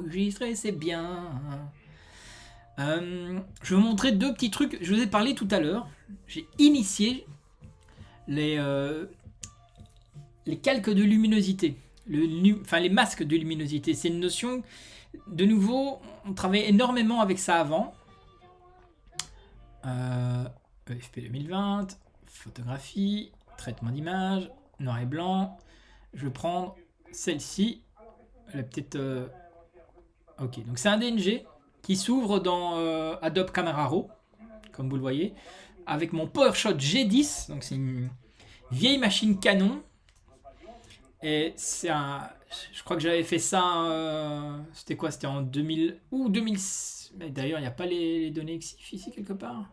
enregistrer, c'est bien. Je vais vous montrer deux petits trucs. Je vous ai parlé tout à l'heure. J'ai initié les calques de luminosité. Enfin, les masques de luminosité. C'est une notion. De nouveau, on travaillait énormément avec ça avant. EFP 2020, photographie, traitement d'image, noir et blanc. Je vais prendre celle-ci. Elle est peut-être. Ok, donc c'est un DNG qui s'ouvre dans Adobe Camera Raw, comme vous le voyez, avec mon PowerShot G10. Donc c'est une vieille machine Canon. Et c'est un. Je crois que j'avais fait ça. C'était quoi? C'était en 2000 ou 2000. Mais d'ailleurs, il n'y a pas les données EXIF ici quelque part.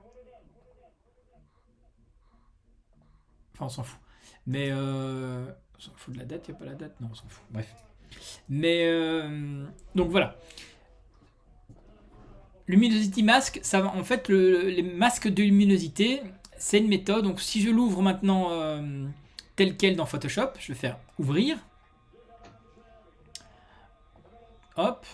Enfin, on s'en fout. Mais on s'en fout de la date, il n'y a pas la date. Non, on s'en fout. Bref. Mais donc voilà. Luminosity Mask, ça va, en fait, les masques de luminosité, c'est une méthode. Donc si je l'ouvre maintenant tel quel dans Photoshop, je vais faire ouvrir. Hop.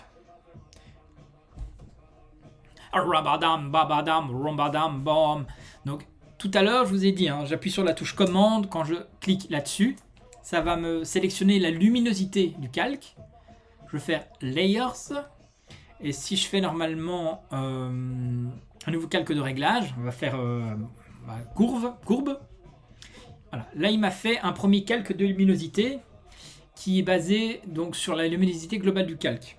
Rabadam, babadam, rombadam, bam. Donc tout à l'heure, je vous ai dit, hein, j'appuie sur la touche commande. Quand je clique là-dessus, ça va me sélectionner la luminosité du calque. Je vais faire Layers. Et si je fais normalement un nouveau calque de réglage, on va faire courbe. Voilà. Là, il m'a fait un premier calque de luminosité qui est basé donc sur la luminosité globale du calque.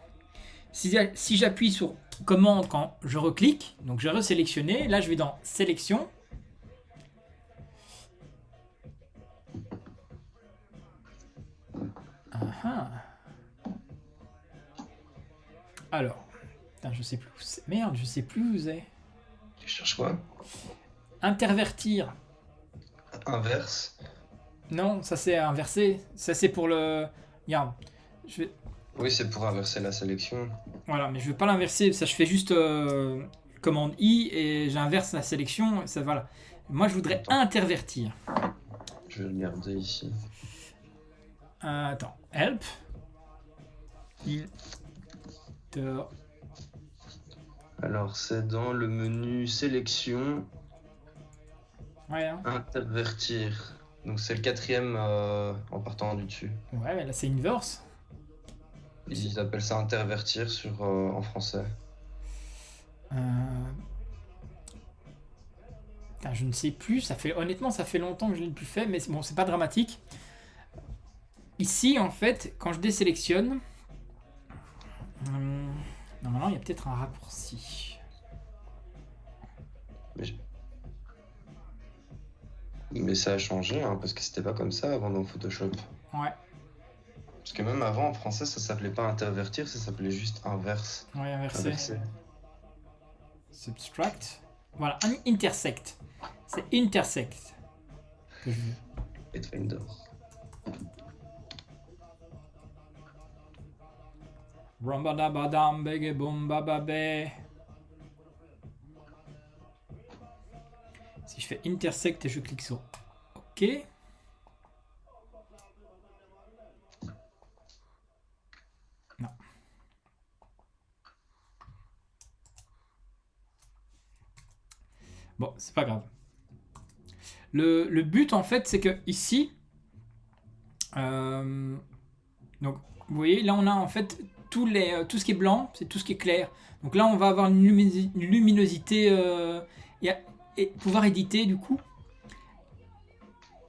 Si j'appuie sur commande quand je reclique, donc je vais resélectionner. Là, je vais dans sélection. Alors, putain, je sais plus où c'est. Merde, je sais plus où c'est. Tu cherches quoi? Intervertir. Inverse. Non, ça c'est inversé. Ça c'est pour le. Regarde. Je vais. Oui, c'est pour inverser la sélection. Voilà, mais je vais pas l'inverser. Ça, je fais juste commande I et j'inverse la sélection. Ça, voilà. Moi, je voudrais Attends. intervertir. Je vais regarder ici. Attends. Help. Alors, c'est dans le menu sélection, Ouais, hein. intervertir. Donc, c'est le quatrième en partant du dessus. Ouais, mais là c'est inverse. Ils appellent ça intervertir en français. Putain, je ne sais plus. Honnêtement, ça fait longtemps que je ne l'ai plus fait, mais bon, c'est pas dramatique. Ici, en fait, quand je désélectionne, normalement, il y a peut-être un raccourci. Mais ça a changé, hein, parce que c'était pas comme ça avant dans Photoshop. Ouais. Parce que même avant en français, ça s'appelait pas intervertir, ça s'appelait juste inverse. Ouais, inversé. Inverser. Subtract. Voilà, un intersect. C'est intersect que je veux. Pathfinder. Rambadabadam, bege boom bababe. Si je fais intersect et je clique sur OK. Non. Bon, c'est pas grave. Le but en fait, c'est que ici, donc vous voyez, là on a en fait tout ce qui est blanc, c'est tout ce qui est clair. Donc là on va avoir une luminosité et pouvoir éditer du coup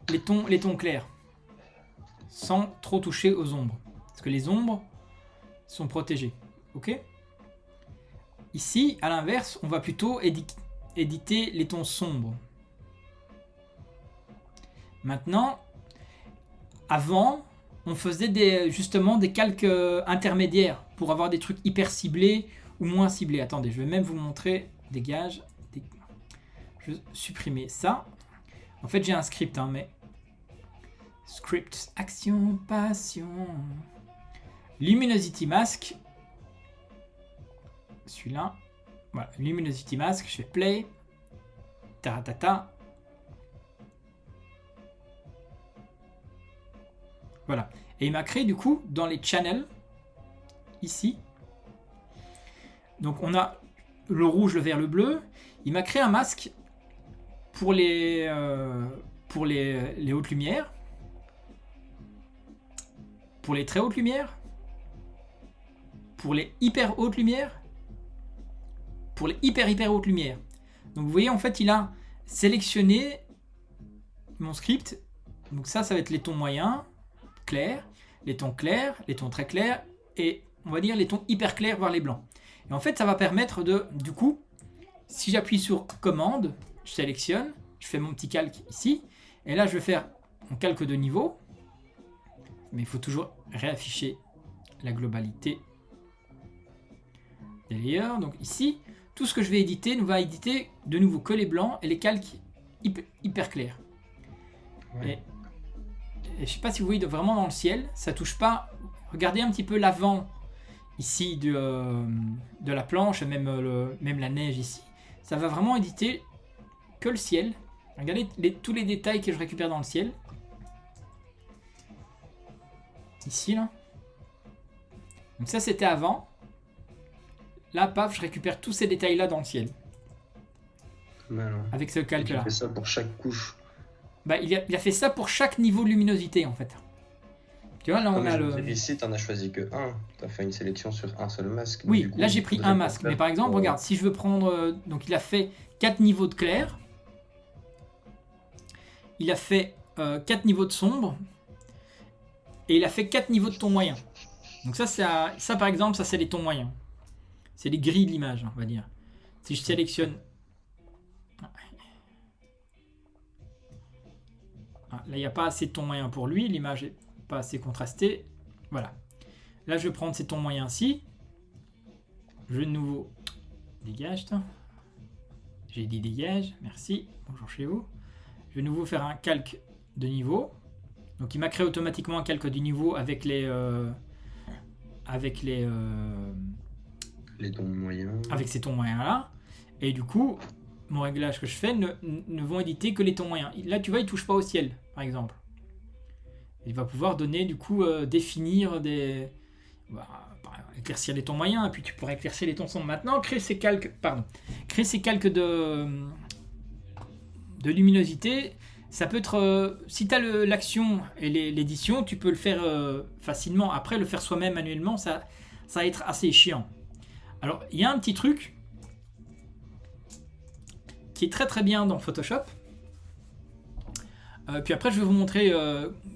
les tons clairs sans trop toucher aux ombres. Parce que les ombres sont protégées. Ok? Ici, à l'inverse, on va plutôt éditer les tons sombres. Maintenant, avant, on faisait justement des calques intermédiaires pour avoir des trucs hyper ciblés ou moins ciblés. Attendez, je vais même vous montrer. Dégage. Je vais supprimer ça. En fait, j'ai un script, hein, mais... Script, action, passion. Luminosity Mask. Celui-là. Voilà, Luminosity Mask. Je fais play. Taratata. Voilà. Et il m'a créé du coup dans les channels, ici, Donc on a le rouge, le vert, le bleu. Il m'a créé un masque pour les hautes lumières, pour les très hautes lumières, pour les hyper hautes lumières, pour les hyper hautes lumières. Donc vous voyez, en fait, il a sélectionné mon script. Donc ça va être les tons moyens, clairs, les tons très clairs, et on va dire les tons hyper clairs, voire les blancs. Et en fait, ça va permettre du coup, si j'appuie sur commande, je sélectionne, je fais mon petit calque ici, et là je vais faire mon calque de niveau, mais il faut toujours réafficher la globalité des layers. Donc ici, tout ce que je vais éditer ne va éditer de nouveau que les blancs et les calques hyper clairs. Ouais. Et je sais pas si vous voyez vraiment dans le ciel, ça touche pas. Regardez un petit peu l'avant ici de la planche, même la neige ici. Ça va vraiment éditer que le ciel. Regardez tous les détails que je récupère dans le ciel. Ici, là. Donc ça, c'était avant. Là, paf, je récupère tous ces détails-là dans le ciel. Malin. Avec ce Tu calque-là. fais ça pour chaque couche. Bah, il a fait ça pour chaque niveau de luminosité, en fait. Tu vois, là, on a le... Ici, t'en as choisi que un. T'as fait une sélection sur un seul masque. Oui, Du coup, là, j'ai il pris faudrait un pas masque. faire Mais par exemple, pour- regarde, si je veux prendre... donc, il a fait 4 niveaux de clair. Il a fait 4 niveaux de sombre. Et il a fait 4 niveaux de ton moyen. Donc ça, par exemple, ça, c'est les tons moyens. C'est les grilles de l'image, on va dire. Si je sélectionne... Ah, là, il n'y a pas assez de tons moyens pour lui. L'image n'est pas assez contrastée. Voilà. Là, je vais prendre ces tons moyens-ci. Je vais de nouveau... Dégage, toi. J'ai dit dégage. Merci. Bonjour chez vous. Je vais de nouveau faire un calque de niveau. Donc, il m'a créé automatiquement un calque du niveau avec les Les tons moyens. avec ces tons moyens là, et du coup mon réglage que je fais ne vont éditer que les tons moyens. Là tu vois, il touche pas au ciel par exemple. Il va pouvoir donner du coup définir des éclaircir les tons moyens, et puis tu pourrais éclaircir les tons sombres. Maintenant créer ces calques de luminosité. Ça peut être, si tu as l'action et l'édition, tu peux le faire facilement. Après, le faire soi-même manuellement, ça va être assez chiant. Alors, il y a un petit truc qui est très très bien dans Photoshop. Puis après, je vais vous montrer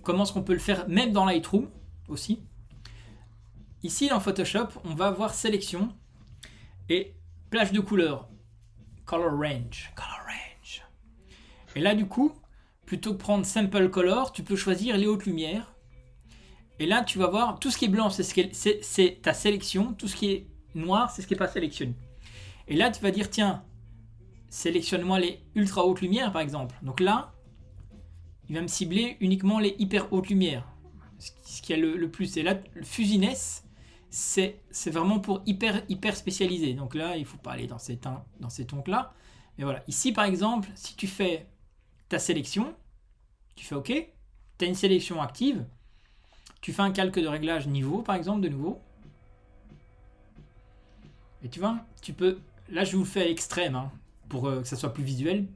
comment est-ce qu'on peut le faire même dans Lightroom aussi. Ici, dans Photoshop, on va avoir sélection et plage de couleurs. Color range. Et là, du coup, plutôt que prendre Sample Color, tu peux choisir les hautes lumières. Et là, tu vas voir tout ce qui est blanc, c'est ta sélection. Tout ce qui est noir, c'est ce qui n'est pas sélectionné. Et là, tu vas dire, tiens, sélectionne-moi les ultra hautes lumières, par exemple. Donc là, il va me cibler uniquement les hyper hautes lumières. Ce qui est le plus. Et là, le fuzziness, c'est vraiment pour hyper spécialisé. Donc là, il ne faut pas aller dans ces tons-là. Mais voilà, ici, par exemple, si tu fais ta sélection, tu fais OK, tu as une sélection active, tu fais un calque de réglage niveau, par exemple, de nouveau. Et tu vois, tu peux... Là, je vous le fais à l'extrême, hein, pour que ça soit plus visuel.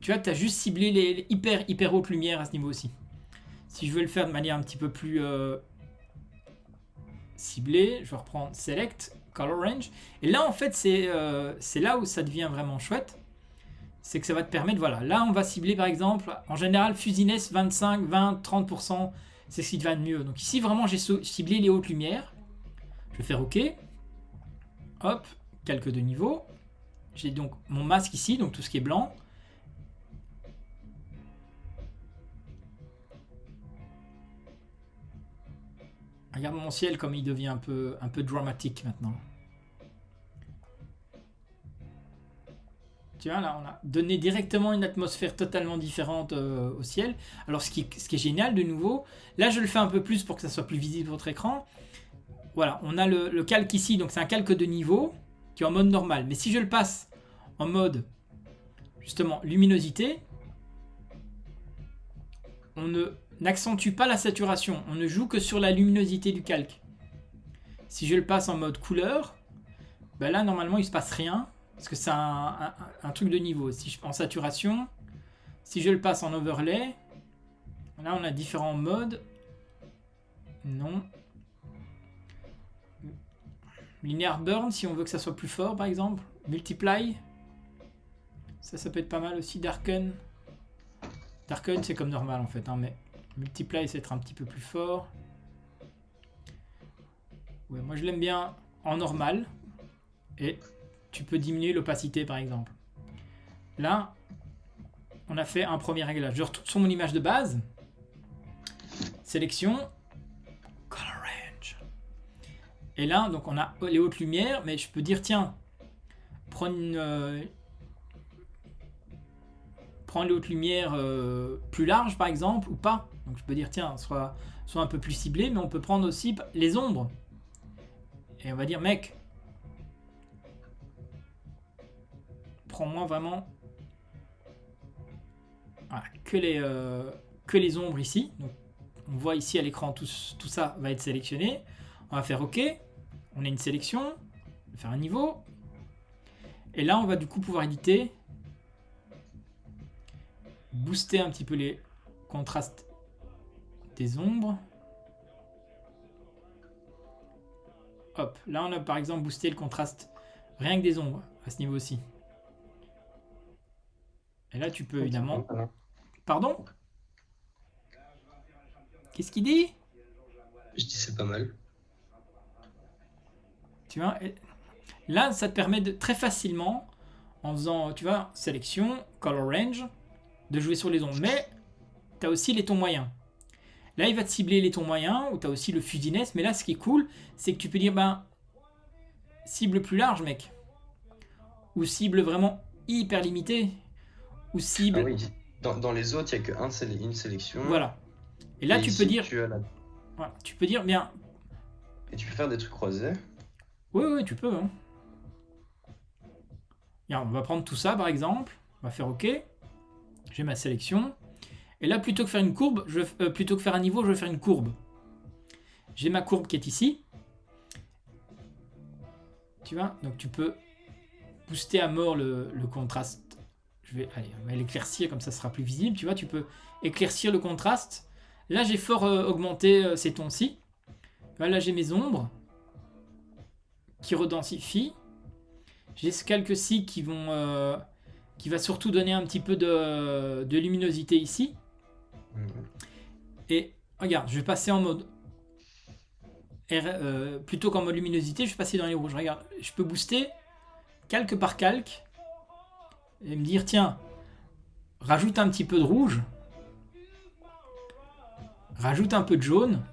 Tu vois, tu as juste ciblé les hyper hautes lumières à ce niveau aussi. Si je veux le faire de manière un petit peu plus ciblée, je vais reprendre Select, Color Range. Et là, en fait, c'est là où ça devient vraiment chouette. C'est que ça va te permettre, voilà, là, on va cibler, par exemple, en général, fuzziness 25, 20, 30%, c'est ce qui te va de mieux. Donc ici, vraiment, j'ai ciblé les hautes lumières. Je vais faire OK. Hop, calque de niveau. J'ai donc mon masque ici, donc tout ce qui est blanc. Regarde mon ciel comme il devient un peu dramatique maintenant. Tu vois, là, on a donné directement une atmosphère totalement différente au ciel. Alors, ce qui est génial, de nouveau, là, je le fais un peu plus pour que ça soit plus visible sur votre écran. Voilà, on a le calque ici, donc c'est un calque de niveau qui est en mode normal. Mais si je le passe en mode, justement, luminosité, on n'accentue pas la saturation. On ne joue que sur la luminosité du calque. Si je le passe en mode couleur, bah là, normalement, il se passe rien. Parce que c'est un truc de niveau. Si je, en saturation, si je le passe en overlay, là, on a différents modes. Non. Linear burn, si on veut que ça soit plus fort, par exemple. Multiply. Ça peut être pas mal aussi. Darken. Darken, c'est comme normal, en fait. Hein, mais multiply, c'est être un petit peu plus fort. Ouais, moi, je l'aime bien en normal. Et tu peux diminuer l'opacité, par exemple. Là, on a fait un premier réglage. Je retourne sur mon image de base. Sélection. Color range. Et là, donc on a les hautes lumières, mais je peux dire, tiens, prends les hautes lumières plus larges, par exemple, ou pas. Donc je peux dire, tiens, soit un peu plus ciblé, mais on peut prendre aussi les ombres. Et on va dire, mec, prends-moi vraiment voilà, que les ombres ici. Donc, on voit ici à l'écran, tout ça va être sélectionné. On va faire OK. On a une sélection. On va faire un niveau. Et là, on va du coup pouvoir éditer. Booster un petit peu les contrastes des ombres. Hop. Là, on a par exemple boosté le contraste rien que des ombres à ce niveau-ci. Et là, tu peux évidemment... Pardon? Qu'est-ce qu'il dit? Je dis c'est pas mal. Tu vois, là, ça te permet de très facilement, en faisant, tu vois, sélection, color range, de jouer sur les ondes. Mais tu as aussi les tons moyens. Là, il va te cibler les tons moyens, ou tu as aussi le fuzziness. Mais là, ce qui est cool, c'est que tu peux dire, ben, cible plus large, mec. Ou cible vraiment hyper limitée. Ou cible... Ah oui, dans les autres, il n'y a qu'une sélection. Voilà. Et là, Et tu ici, peux dire... Voilà, tu peux dire, bien... Et tu peux faire des trucs croisés. Oui, tu peux. Hein. Regarde, on va prendre tout ça, par exemple. On va faire OK. J'ai ma sélection. Et là, plutôt que faire une courbe, plutôt que faire un niveau, je vais faire une courbe. J'ai ma courbe qui est ici. Tu vois, donc tu peux booster à mort le contraste. On va l'éclaircir, comme ça sera plus visible. Tu vois, tu peux éclaircir le contraste. Là, j'ai fort augmenté ces tons-ci. Là, j'ai mes ombres qui redensifient. J'ai ce calque-ci qui va surtout donner un petit peu de luminosité ici. Et regarde, je vais passer en mode plutôt qu'en mode luminosité, je vais passer dans les rouges. Regarde, je peux booster calque par calque et me dire tiens, rajoute un petit peu de rouge, rajoute un peu de jaune.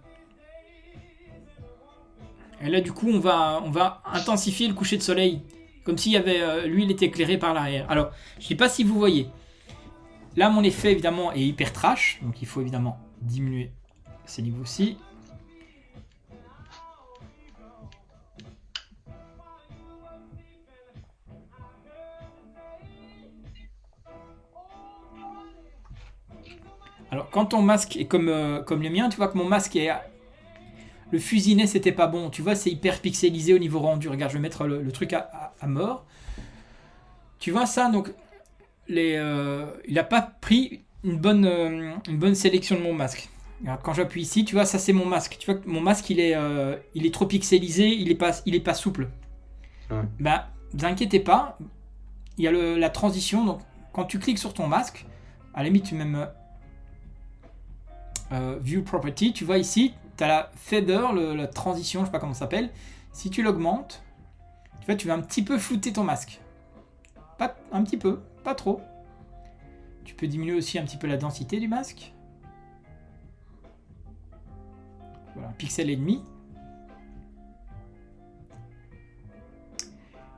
Et là du coup on va intensifier le coucher de soleil, comme s'il y avait lui il était éclairé par l'arrière. Alors je sais pas si vous voyez. Là mon effet évidemment est hyper trash, donc il faut évidemment diminuer ces niveaux-ci. Alors quand ton masque est comme le mien, tu vois que mon masque est... Le fusinet c'était pas bon, tu vois c'est hyper pixelisé au niveau rendu. Regarde, je vais mettre le truc à mort. Tu vois ça, donc il a pas pris une bonne sélection de mon masque. Regarde, quand j'appuie ici, tu vois ça c'est mon masque. Tu vois que mon masque il est trop pixelisé, il est pas souple. Ouais. Bah, vous inquiétez pas, il y a la transition. Donc quand tu cliques sur ton masque, à la limite tu même View Property, tu vois ici, tu as la feather, la transition, je sais pas comment ça s'appelle. Si tu l'augmentes, tu vois, tu vas un petit peu flouter ton masque. Pas un petit peu, pas trop. Tu peux diminuer aussi un petit peu la densité du masque. Voilà, un pixel et demi.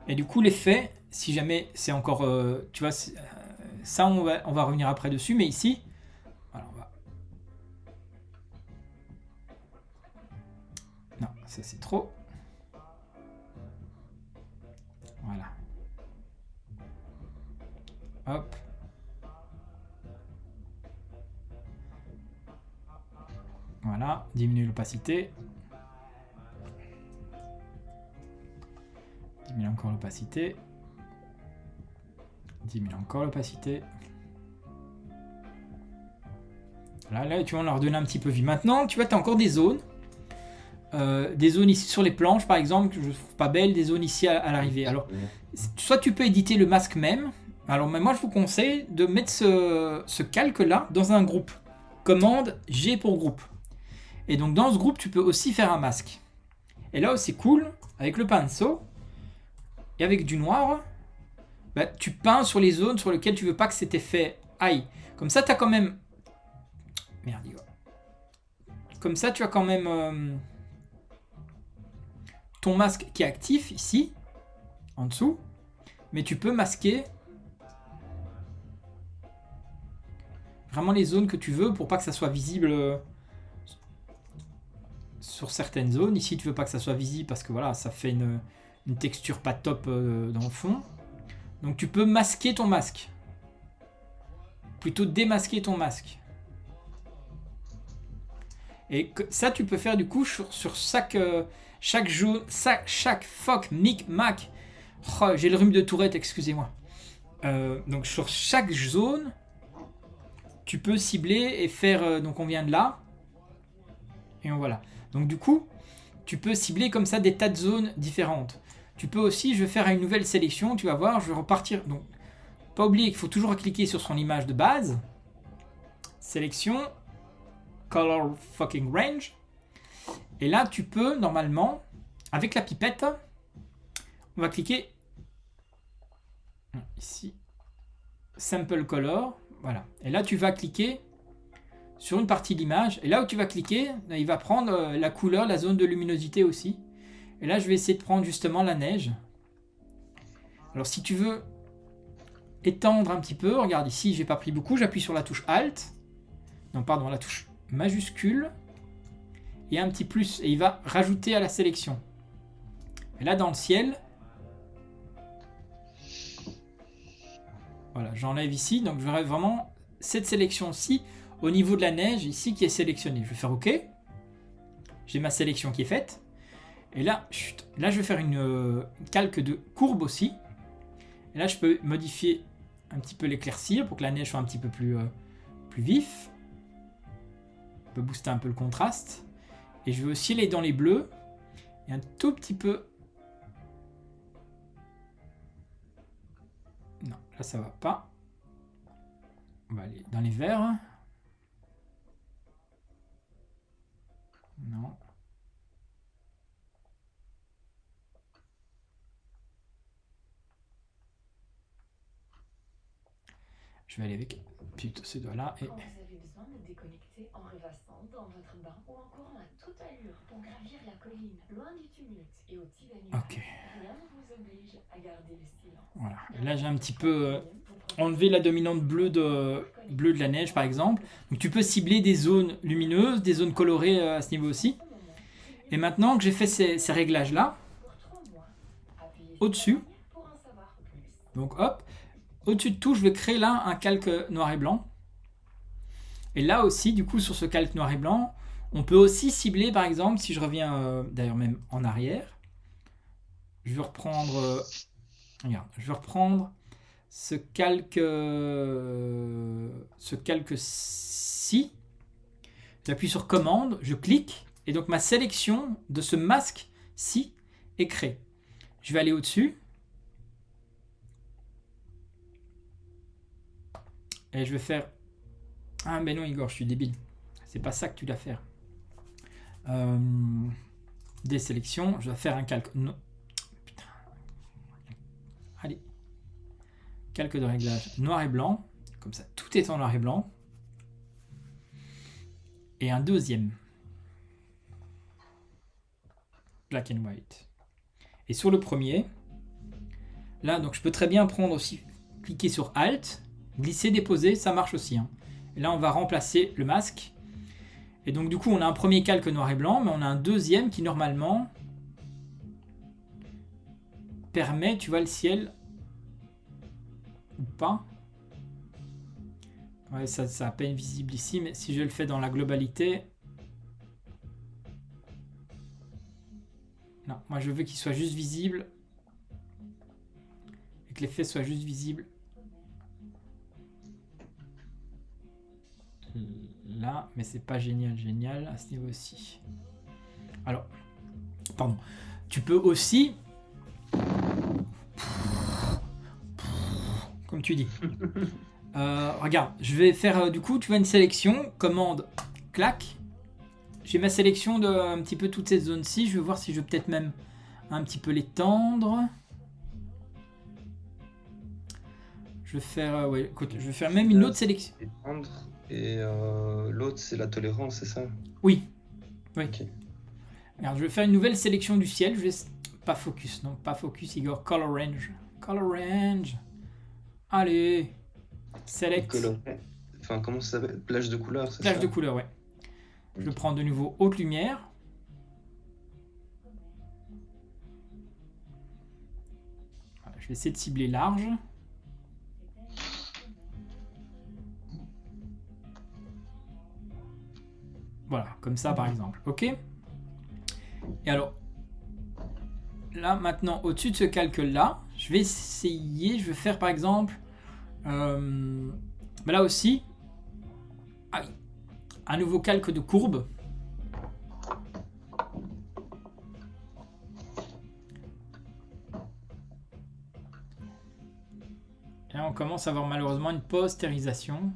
Et du coup, l'effet, si jamais c'est encore, tu vois, ça on va revenir après dessus, mais ici, voilà, on va. Non, ça c'est trop. Voilà. Hop. Voilà, diminue l'opacité. Diminue encore l'opacité. Diminue encore l'opacité. Là, tu vas leur donner un petit peu vie. Maintenant, tu vois, tu as encore des zones. Des zones ici sur les planches, par exemple, que je trouve pas belles. Des zones ici à l'arrivée. Alors, soit tu peux éditer le masque même. Alors, mais moi, je vous conseille de mettre ce calque-là dans un groupe. Commande G pour groupe. Et donc, dans ce groupe, tu peux aussi faire un masque. Et là, c'est cool, avec le pinceau et avec du noir, bah, tu peins sur les zones sur lesquelles tu veux pas que cet effet aille. Comme ça, tu as quand même... Merde, comme ça, tu as quand même ton masque qui est actif ici, en dessous. Mais tu peux masquer vraiment les zones que tu veux pour pas que ça soit visible sur certaines zones. Ici, tu veux pas que ça soit visible parce que voilà, ça fait une texture pas top dans le fond. Donc tu peux masquer ton masque. Plutôt démasquer ton masque. Et ça, tu peux faire du coup sur chaque jeu, chaque fuck, mic, mac. Oh, j'ai le rhume de Tourette, excusez-moi. Donc sur chaque zone, tu peux cibler et faire... donc on vient de là. Et voilà. Donc du coup, tu peux cibler comme ça des tas de zones différentes. Tu peux aussi, je vais faire une nouvelle sélection, tu vas voir, je vais repartir. Donc, pas oublier qu'il faut toujours cliquer sur son image de base. Sélection. Color fucking range. Et là, tu peux, normalement, avec la pipette, on va cliquer ici. Sample color. Voilà. Et là, tu vas cliquer sur une partie de l'image. Et là où tu vas cliquer, il va prendre la couleur, la zone de luminosité aussi. Et là, je vais essayer de prendre justement la neige. Alors, si tu veux étendre un petit peu, regarde ici, j'ai pas pris beaucoup. J'appuie sur la touche Alt. Non, pardon, la touche majuscule. Et un petit plus. Et il va rajouter à la sélection. Et là, dans le ciel, voilà, j'enlève ici. Donc, je verrai vraiment cette sélection-ci au niveau de la neige ici qui est sélectionnée. Je vais faire OK. J'ai ma sélection qui est faite. Et là, chut, là, je vais faire une calque de courbe aussi. Et là, je peux modifier un petit peu l'éclaircir pour que la neige soit un petit peu plus vif. On peut booster un peu le contraste. Et je vais aussi aller dans les bleus. Et un tout petit peu... Non, là, ça va pas. On va aller dans les verts. Non. Je vais aller avec putain, ce doigt-là. Et... Quand vous avez besoin de déconnecter en rêvassant dans votre bain ou encore à toute allure pour gravir la colline, loin du tumulte et au petit nuages, ok. rien ne vous oblige à garder le silence. Voilà. Et là, j'ai un petit peu enlevé la dominante bleue de la neige, par exemple. Donc, tu peux cibler des zones lumineuses, des zones colorées à ce niveau aussi. Et maintenant que j'ai fait ces réglages-là, au-dessus, donc hop, au-dessus de tout, je vais créer là un calque noir et blanc. Et là aussi, du coup, sur ce calque noir et blanc, on peut aussi cibler, par exemple, si je reviens d'ailleurs même en arrière, je vais reprendre, regarde, je vais reprendre ce calque-ci. J'appuie sur commande, je clique, et donc ma sélection de ce masque-ci est créée. Je vais aller au-dessus. Et je vais faire... Ah mais non Igor, je suis débile. C'est pas ça que tu dois faire. Des sélections, je dois faire un calque. Non. Putain. Allez. Calque de réglage noir et blanc. Comme ça, tout est en noir et blanc. Et un deuxième. Black and white. Et sur le premier, là, donc je peux très bien prendre aussi, cliquer sur Alt, glisser, déposer, ça marche aussi. Hein. Et là, on va remplacer le masque. Et donc, du coup, on a un premier calque noir et blanc, mais on a un deuxième qui, normalement, permet, tu vois, le ciel, ou pas. Ouais, ça à peine visible ici, mais si je le fais dans la globalité... Non, moi, je veux qu'il soit juste visible et que l'effet soit juste visible. Là, mais c'est pas génial à ce niveau-ci. Alors, pardon. Tu peux aussi, comme tu dis. Regarde, je vais faire du coup, tu vois une sélection, commande, clac. J'ai ma sélection de un petit peu toutes ces zones-ci. Je vais voir si je vais peut-être même un petit peu l'étendre. Je vais faire, ouais, écoute, je vais faire même une autre sélection. Et l'autre, c'est la tolérance, c'est ça? Oui. Ok. Alors, je vais faire une nouvelle sélection du ciel. Je vais pas focus, non, pas focus, Igor. Color range. Color range. Allez. Select. Enfin, comment ça s'appelle? Plage de couleurs, c'est ça? Plage de couleurs, ouais. Je prends de nouveau haute lumière. Voilà, je vais essayer de cibler large. Voilà, comme ça par exemple. Ok. Et alors, là maintenant, au-dessus de ce calcul-là, je vais essayer, je vais faire par exemple, là aussi, un nouveau calque de courbe. Et là, on commence à avoir malheureusement une postérisation.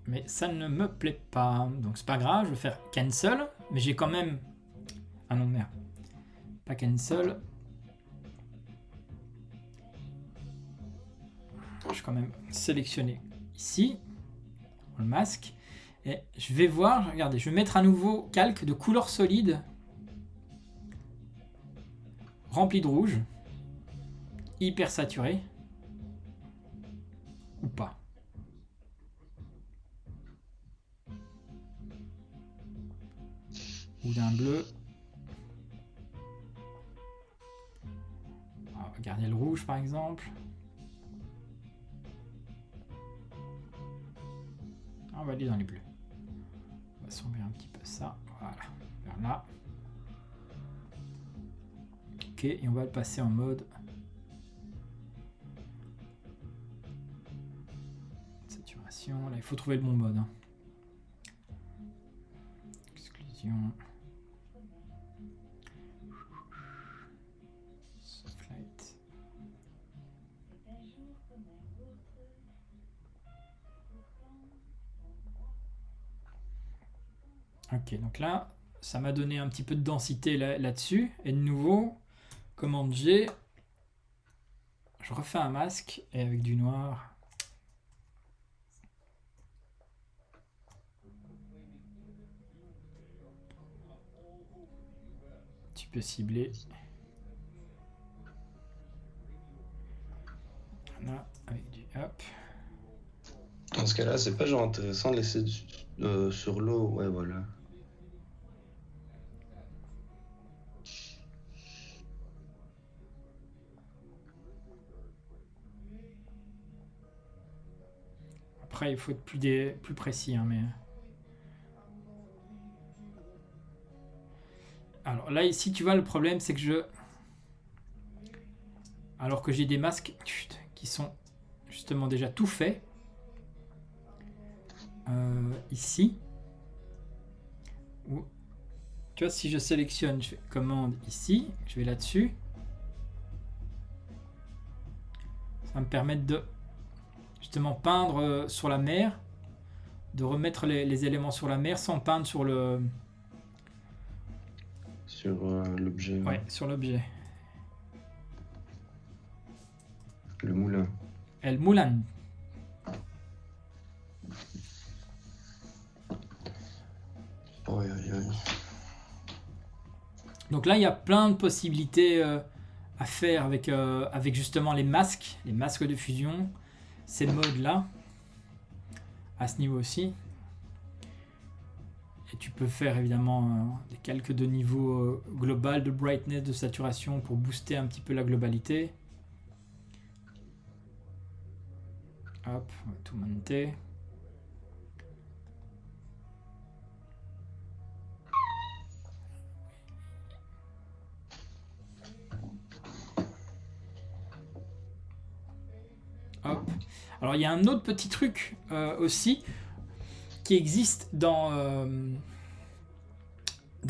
Mais ça ne me plaît pas. Donc c'est pas grave, je vais faire cancel. Mais j'ai quand même... Ah non, merde. Pas cancel. Je vais quand même sélectionner ici. Le masque. Et je vais voir, regardez, je vais mettre un nouveau calque de couleur solide. Rempli de rouge. Hyper saturé. Ou pas. Ou d'un bleu. On va garder le rouge par exemple. On va aller dans les bleus. On va sombrer un petit peu ça. Voilà. Vers là. Ok, et on va le passer en mode saturation. Là, il faut trouver le bon mode. Hein. Exclusion. Soft light. Ok, donc là, ça m'a donné un petit peu de densité là-dessus. Et de nouveau, commande G. Je refais un masque et avec du noir. Tu peux cibler. Là, avec du hop. Dans ce cas-là, c'est pas genre intéressant de laisser sur l'eau. Ouais, voilà. Après, il faut être plus précis, hein, mais... Alors là, ici, tu vois, le problème, c'est que je... Alors que j'ai des masques qui sont justement déjà tout faits. Ici. Tu vois, si je sélectionne, je fais commande ici, je vais là-dessus. Ça va me permettre de justement peindre sur la mer, de remettre les éléments sur la mer sans peindre sur le... Sur l'objet. Ouais, sur l'objet. Le moulin. El Moulin. Ouais, ouais, ouais. Donc là, il y a plein de possibilités à faire avec justement les masques de fusion, ces modes-là, à ce niveau aussi. Et tu peux faire évidemment des calques de niveau global, de brightness, de saturation pour booster un petit peu la globalité. Hop, on va tout monter. Hop. Alors il y a un autre petit truc aussi qui existe dans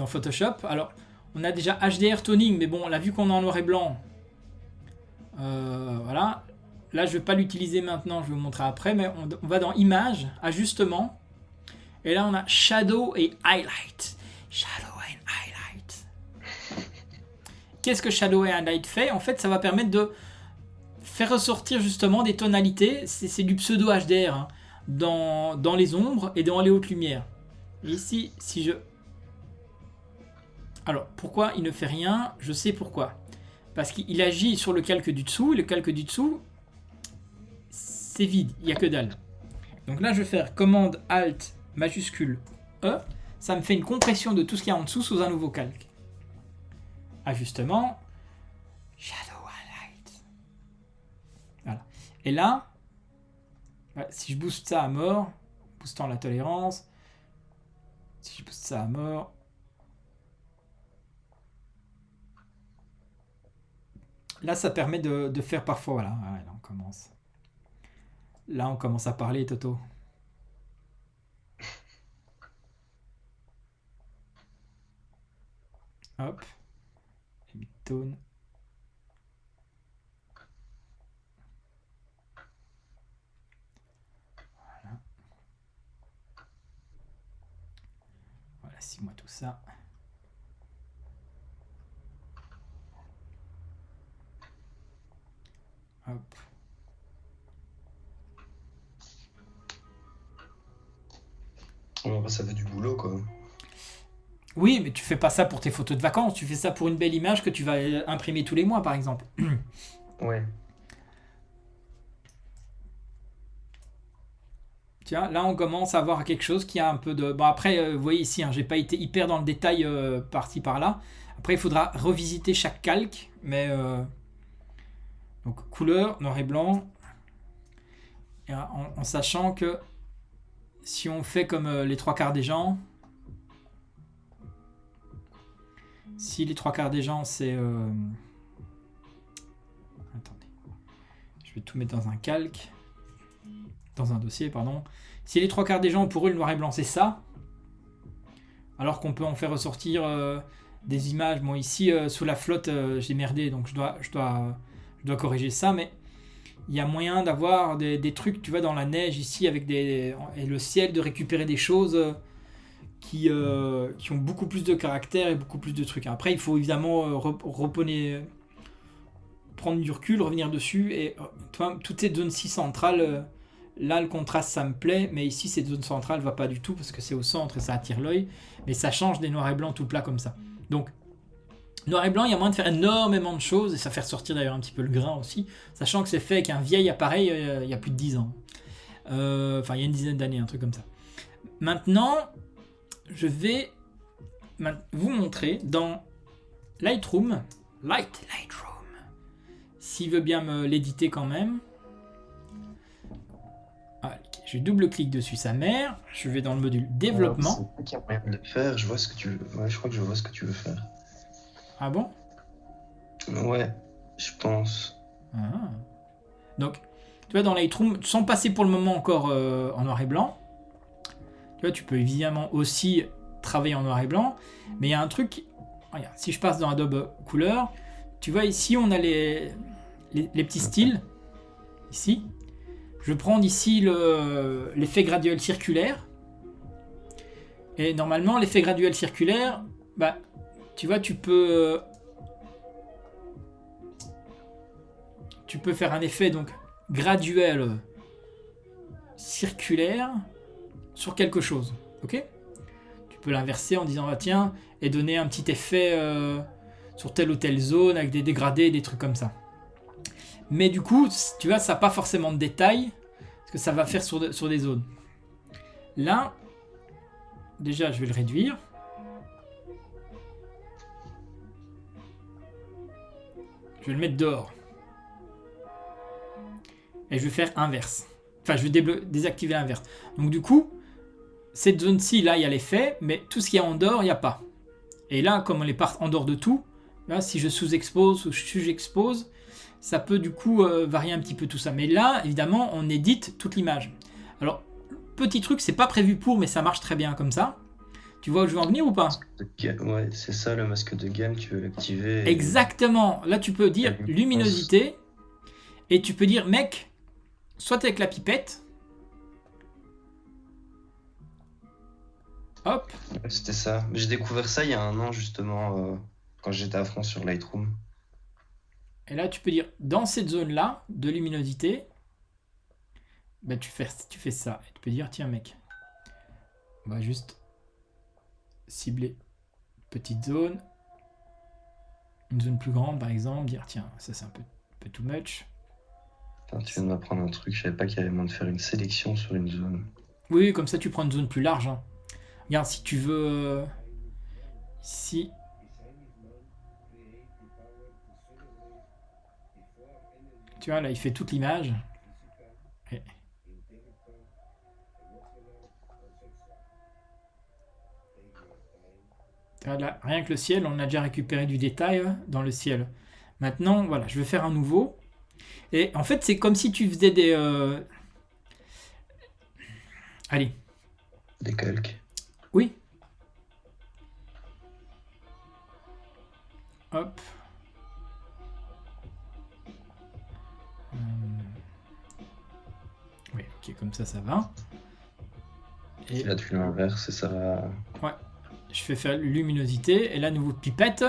Photoshop. Alors on a déjà HDR toning, mais bon, on l'a vu qu'on est en noir et blanc. Voilà. Là je vais pas l'utiliser maintenant, je vais vous montrer après, mais on va dans Images, Ajustements, et là on a Shadow et Highlight. Shadow and Highlight. Qu'est-ce que Shadow et Highlight fait? En fait, ça va permettre de faire ressortir justement des tonalités. C'est du pseudo HDR hein, dans les ombres et dans les hautes lumières. Et ici, si je... Alors, pourquoi il ne fait rien? Je sais pourquoi. Parce qu'il agit sur le calque du dessous. Et le calque du dessous, c'est vide. Il n'y a que dalle. Donc là, je vais faire commande Alt majuscule E. Ça me fait une compression de tout ce qu'il y a en dessous sous un nouveau calque. Ajustement. Shadow Highlight. Voilà. Et là, si je booste ça à mort, boostant la tolérance, si je booste ça à mort, là ça permet de faire parfois, voilà, ouais, là on commence. Là on commence à parler, Toto. Hop. Tone. Voilà. Voilà, 6 mois tout ça. Hop. Ouais, ça fait du boulot, quoi. Oui, mais tu fais pas ça pour tes photos de vacances, tu fais ça pour une belle image que tu vas imprimer tous les mois, par exemple. Ouais. Tiens, là on commence à voir quelque chose qui a un peu de... Bon après, vous voyez ici, hein, j'ai pas été hyper dans le détail par-ci par-là. Après, il faudra revisiter chaque calque, mais... Donc couleur, noir et blanc. Et en sachant que si on fait comme les trois quarts des gens... Si les trois quarts des gens, c'est... Attendez. Je vais tout mettre dans un calque. Dans un dossier, pardon. Si les trois quarts des gens, pour eux, le noir et blanc, c'est ça. Alors qu'on peut en faire ressortir des images. Bon, ici, sous la flotte, j'ai merdé, donc je dois corriger ça. Mais il y a moyen d'avoir des trucs, tu vois, dans la neige, ici, avec et le ciel, de récupérer des choses... Qui ont beaucoup plus de caractère et beaucoup plus de trucs. Après, il faut évidemment prendre du recul, revenir dessus. Et toi, toutes ces zones-ci centrales, là, le contraste, ça me plaît. Mais ici, cette zone centrale ne va pas du tout parce que c'est au centre et ça attire l'œil. Mais ça change des noirs et blancs tout plat comme ça. Donc, noir et blanc, il y a moyen de faire énormément de choses. Et ça fait ressortir d'ailleurs un petit peu le grain aussi. Sachant que c'est fait avec un vieil appareil il y a plus de 10 ans. Enfin, il y a une dizaine d'années, un truc comme ça. Maintenant... Je vais vous montrer dans Lightroom, s'il veut bien me l'éditer quand même. Allez, je double-clique dessus sa mère, je vais dans le module développement. C'est qu'il y a moyen de le faire, je vois ce que tu veux. Ouais, je crois que je vois ce que tu veux faire. Ah bon? Ouais, je pense. Ah. Donc, tu vois, dans Lightroom, sans passer pour le moment encore en noir et blanc, tu vois, tu peux évidemment aussi travailler en noir et blanc, mais il y a un truc, regarde, si je passe dans Adobe Couleur, tu vois ici on a les petits styles, ici, je vais prendre ici l'effet graduel circulaire, et normalement l'effet graduel circulaire, bah, tu vois, tu peux faire un effet donc graduel circulaire sur quelque chose, ok? Tu peux l'inverser en disant bah tiens et donner un petit effet sur telle ou telle zone avec des dégradés, des trucs comme ça. Mais du coup, tu vois, ça n'a pas forcément de détails parce que ça va faire sur des zones. Là, déjà, je vais le réduire. Je vais le mettre dehors. Et je vais faire inverse. Enfin, je vais désactiver l'inverse. Donc du coup, cette zone-ci, là, il y a l'effet, mais tout ce qu'il y a en dehors, il n'y a pas. Et là, comme on est en dehors de tout, là, si je sous-expose ou je surexpose, ça peut du coup varier un petit peu tout ça. Mais là, évidemment, on édite toute l'image. Alors, petit truc, c'est pas prévu pour, mais ça marche très bien comme ça. Tu vois où je veux en venir ou pas? Ouais, c'est ça le masque de gamme, tu veux l'activer. Exactement. Là, tu peux dire luminosité et tu peux dire, mec, soit avec la pipette. Hop. Ouais, c'était ça. J'ai découvert ça il y a 1 an justement, quand j'étais à France sur Lightroom. Et là, tu peux dire, dans cette zone-là de luminosité, bah, tu fais ça. Et tu peux dire, tiens, mec, on va juste cibler une petite zone. Une zone plus grande, par exemple. Dire, tiens, ça c'est un peu too much. Putain, tu viens de m'apprendre un truc, je savais pas qu'il y avait moyen de faire une sélection sur une zone. Oui, comme ça, tu prends une zone plus large. Hein. Regarde, si tu veux... ici... Tu vois, là, il fait toute l'image. Et... Là, rien que le ciel, on a déjà récupéré du détail dans le ciel. Maintenant, voilà, je vais faire un nouveau. Et en fait, c'est comme si tu faisais des... Allez. Des calques. Oui. Hop. Oui, ok, comme ça va. Et là, tu l'inverses et ça va... Ouais. Je fais faire luminosité. Et là, nouveau pipette.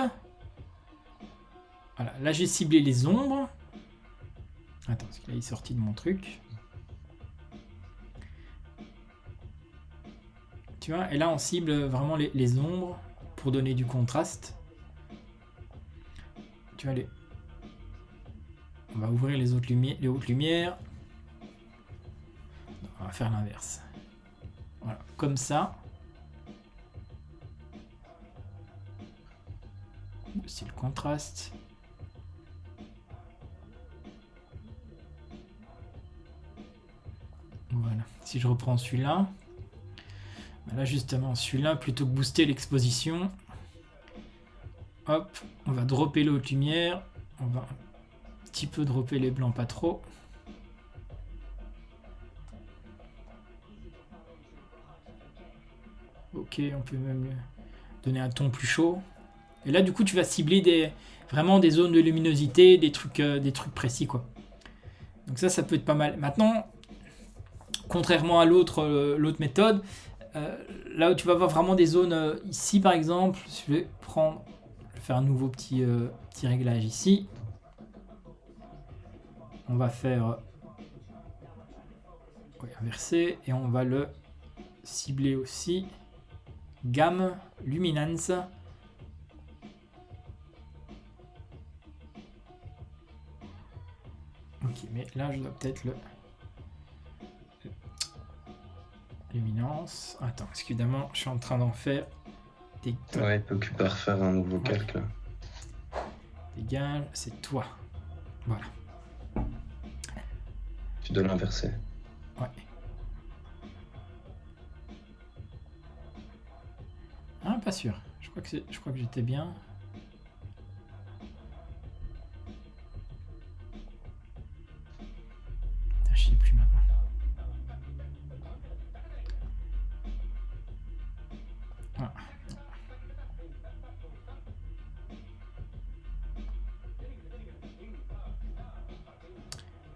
Voilà, là, j'ai ciblé les ombres. Attends, parce qu'il est sorti de mon truc. Tu vois, et là, on cible vraiment les ombres pour donner du contraste. Tu vois, on va ouvrir les hautes lumières. On va faire l'inverse. Voilà, comme ça. C'est le contraste. Voilà. Si je reprends celui-là. Là, justement, celui-là, plutôt que booster l'exposition, hop, on va dropper les hautes lumières. On va un petit peu dropper les blancs, pas trop. Ok, on peut même donner un ton plus chaud. Et là, du coup, tu vas cibler vraiment des zones de luminosité, des trucs précis, quoi. Donc ça peut être pas mal. Maintenant, contrairement à l'autre méthode, là où tu vas avoir vraiment des zones, ici par exemple, je vais faire un nouveau petit réglage ici. On va faire inverser et on va le cibler aussi. Gamme, luminance. Ok, mais là je dois peut-être le... Luminance. Attends, parce qu'évidemment, je suis en train d'en faire des... Ouais, il peut occuper à refaire un nouveau calque là. Dégage, c'est toi. Voilà. Tu dois l'inverser. Ouais. Ah, pas sûr. Je crois que j'étais bien. Je sais plus maintenant. Ah.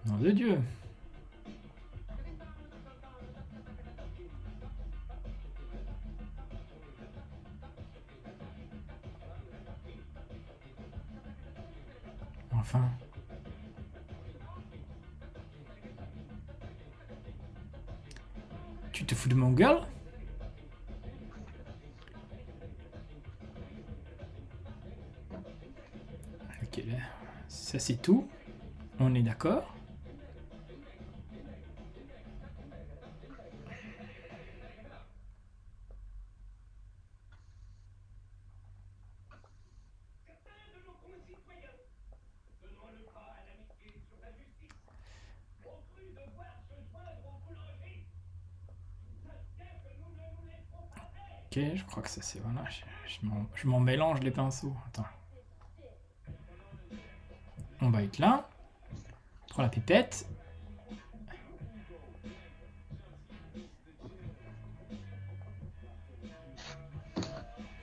Nom de Dieu. Enfin. Tu te fous de mon gueule? Ok, là. Ça c'est tout. On est d'accord. Ok, je crois que ça c'est... Voilà, je m'en mélange les pinceaux. Attends. On va être là. prends la pipette.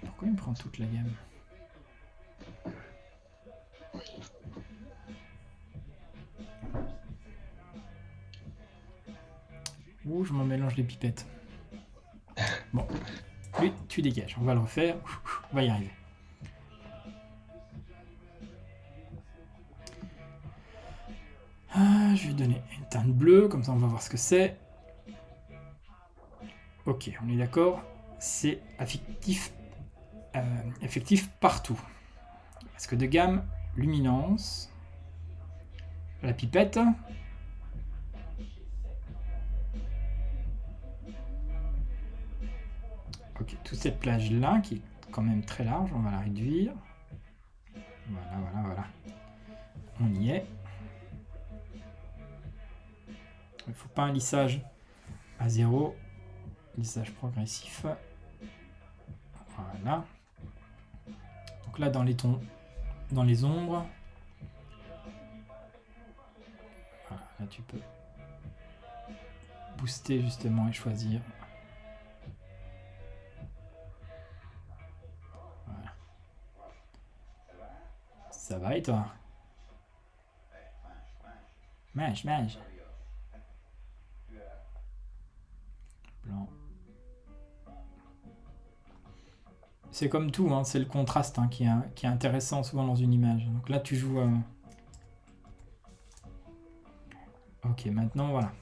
Pourquoi il me prend toute la gamme? Ouh, je m'en mélange les pipettes. Bon, lui, tu dégages. On va le refaire. On va y arriver. Ah, je vais lui donner une teinte bleue, comme ça on va voir ce que c'est. Ok, on est d'accord. C'est affectif, effectif partout. Parce que de gamme, luminance, la pipette. Ok, toute cette plage-là, qui est quand même très large, on va la réduire. Voilà. On y est. Il ne faut pas un lissage à 0. Lissage progressif. Voilà. Donc là, dans les tons, dans les ombres, voilà, là tu peux booster justement et choisir. Voilà. Ça va et toi? Mange. Blanc. C'est comme tout, hein, c'est le contraste qui est intéressant souvent dans une image. Donc là, tu joues... Ok, maintenant, voilà.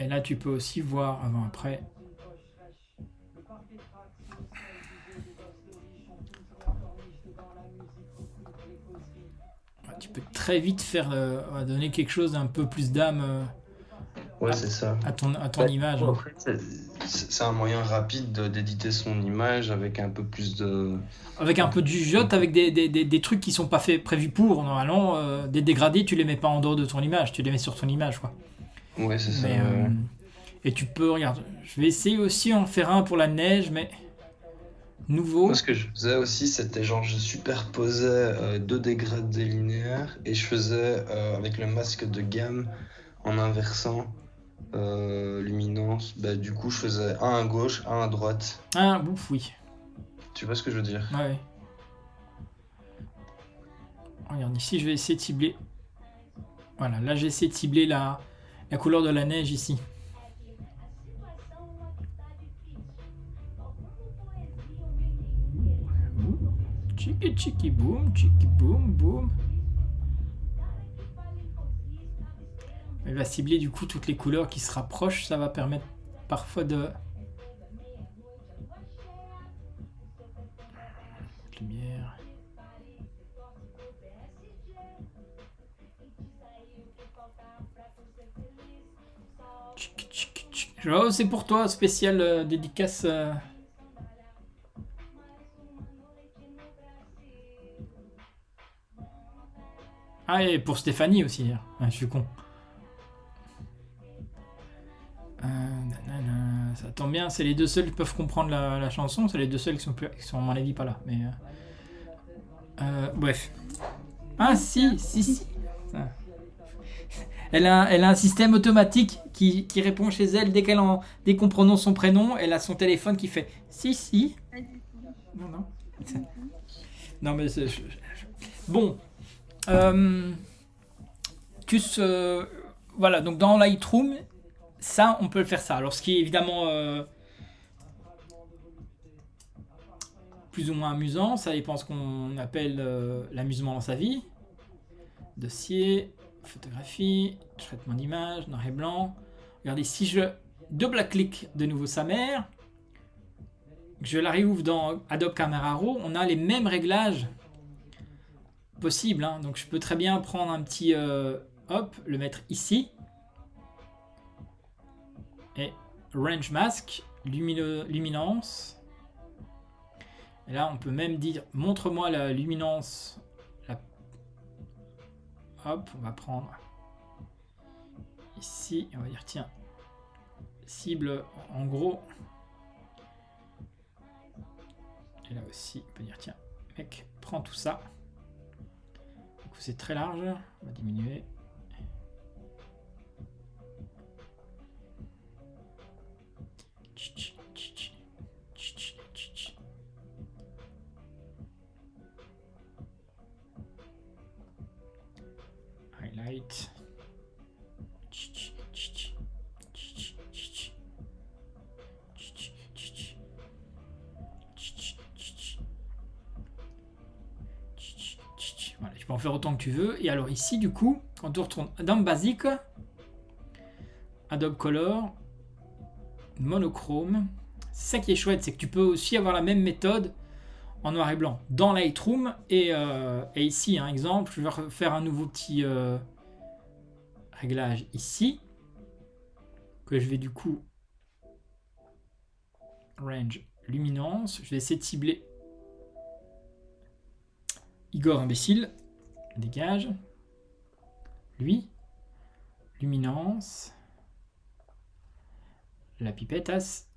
Et là, tu peux aussi voir avant-après. Tu peux très vite faire donner quelque chose d'un peu plus d'âme Ouais, c'est ça. à ton image. En fait, c'est un moyen rapide d'éditer son image avec un peu plus de... Avec un peu du jot, avec des trucs qui sont pas prévus pour. Normalement, des dégradés, tu les mets pas en dehors de ton image, tu les mets sur ton image, quoi. Ouais, c'est ça. Mais, et tu peux, regarde, je vais essayer aussi en faire un pour la neige, mais nouveau. Moi, ce que je faisais aussi, c'était genre, je superposais 2 dégradés linéaires et je faisais avec le masque de gamme en inversant luminance. Bah, du coup, je faisais un à gauche, un à droite. Ah, ouf, oui. Tu vois ce que je veux dire? Ouais. Regarde, ici, je vais essayer de cibler. Voilà, là, j'ai essayé de cibler la couleur de la neige ici. Chiki boom, boom. Il va cibler du coup toutes les couleurs qui se rapprochent. Ça va permettre parfois de... Lumière. Oh, c'est pour toi, spécial dédicace. Ah, et pour Stéphanie aussi. Ah, je suis con. Ça tombe bien, c'est les deux seuls qui peuvent comprendre la chanson. C'est les deux seuls qui sont à mon avis pas là. Mais bref. Ah si. Ah. Elle a un système automatique qui répond chez elle dès qu'on prononce son prénom. Elle a son téléphone qui fait si. Non. Non mais c'est... Bon. Voilà, donc dans Lightroom, ça, on peut le faire ça. Alors ce qui est évidemment plus ou moins amusant, ça dépend ce qu'on appelle l'amusement dans sa vie. Dossier, photographie, traitement d'image, noir et blanc. Regardez, si je double-clique de nouveau sa mère, je la réouvre dans Adobe Camera Raw, on a les mêmes réglages possibles. Hein. Donc je peux très bien prendre un petit... le mettre ici. Et Range Mask, luminance. Et là, on peut même dire, montre-moi la luminance. Hop, on va prendre ici. Et on va dire, tiens, cible en gros. Et là aussi, on peut dire, tiens, Mec, prends tout ça. Du coup, c'est très large. On va diminuer. Highlight. Voilà, tu peux en faire autant que tu veux. Et alors ici, du coup, quand tu retournes dans Basic, Adobe Color, monochrome, c'est ça qui est chouette, c'est que tu peux aussi avoir la même méthode en noir et blanc dans Lightroom et ici, un exemple, je vais faire un nouveau petit réglage ici que je vais du coup range luminance, je vais essayer de cibler Igor imbécile, dégage, lui, luminance, la pipette as.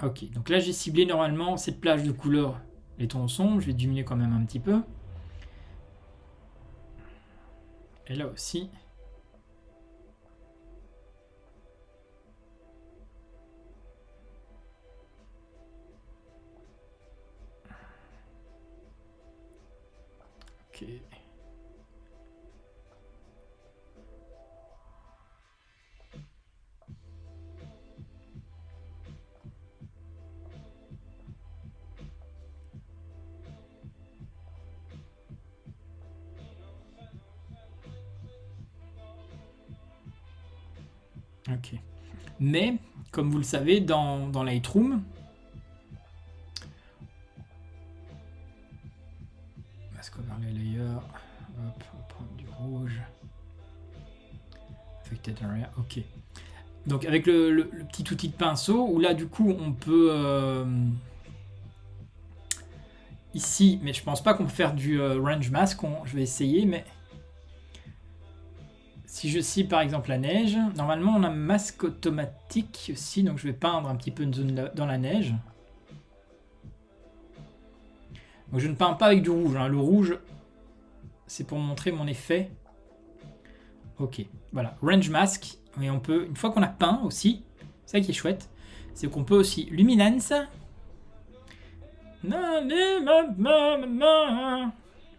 Ok, donc là j'ai ciblé normalement cette plage de couleurs, les tons sombres, je vais diminuer quand même un petit peu. Et là aussi. Ok. Ok. Mais, comme vous le savez, dans Lightroom, parce qu'on a les layers, hop, on va prendre du rouge. Affected area, ok. Donc avec le petit outil de pinceau, où là du coup on peut ici, mais je pense pas qu'on peut faire du range mask, je vais essayer, mais si je cible par exemple la neige, normalement on a un masque automatique aussi, donc je vais peindre un petit peu une zone dans la neige. Donc je ne peins pas avec du rouge, hein. Le rouge c'est pour montrer mon effet. Ok, voilà, range mask, et on peut, une fois qu'on a peint aussi, c'est ça qui est chouette, c'est qu'on peut aussi luminance,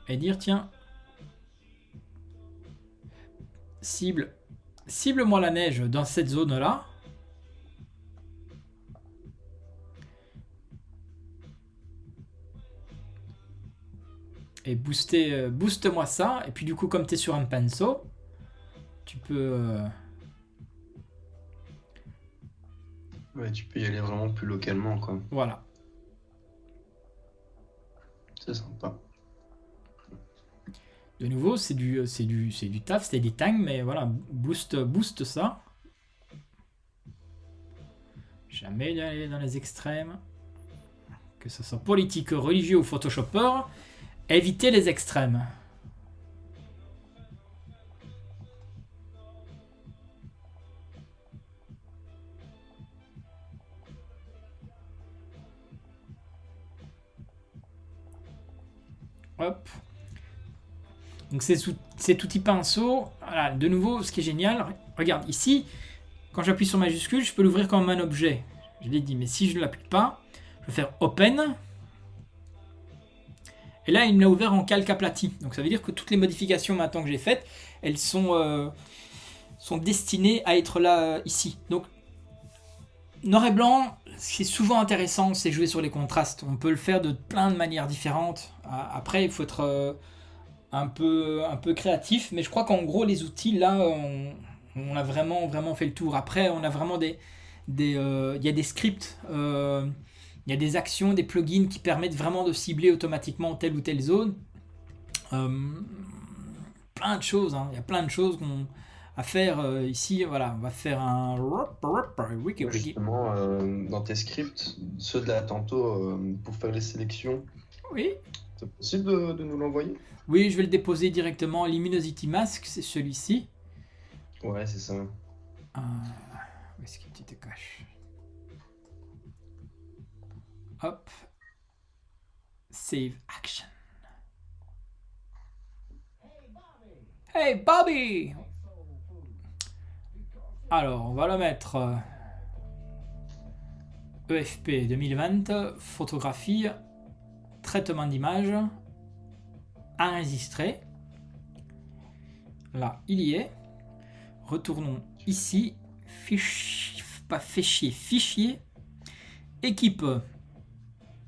et dire tiens, cible-moi la neige dans cette zone là, et booste-moi ça, et puis du coup comme tu es sur un pinceau, tu peux Ouais, tu peux y aller vraiment plus localement, quoi. voilà. C'est sympa. De nouveau, c'est du taf, c'est des tangs, mais voilà, booste ça. Jamais d'aller dans les extrêmes. Que ce soit politique, religieux ou photoshopper, évitez les extrêmes. Hop. Donc cet outil pinceau, voilà, de nouveau, ce qui est génial, regarde ici, quand j'appuie sur majuscule, je peux l'ouvrir comme un objet. Je l'ai dit, mais si je ne l'appuie pas, je vais faire Open. Et là, il me l'a ouvert en calque aplati. Donc ça veut dire que toutes les modifications maintenant que j'ai faites, elles sont destinées à être là, ici. Donc, noir et blanc, ce qui est souvent intéressant, c'est jouer sur les contrastes. On peut le faire de plein de manières différentes. Après, il faut être un peu créatif, mais je crois qu'en gros, les outils, là, on a vraiment fait le tour. Après, on a vraiment il y a des scripts, il y a des actions, des plugins qui permettent vraiment de cibler automatiquement telle ou telle zone. Plein de choses, hein. Il y a plein de choses à faire ici. Voilà, on va faire un Justement, dans tes scripts, ceux de là tantôt, pour faire les sélections, Oui. c'est possible de nous l'envoyer? Oui, je vais le déposer directement. Luminosity Mask, c'est celui-ci. Ouais, c'est ça. Où est-ce qu'il te cache? Hop. Save action. Hey Bobby! Alors, on va le mettre EFP 2020, photographie, traitement d'image, enregistré. Là, il y est. Retournons ici. Fichier. Équipe.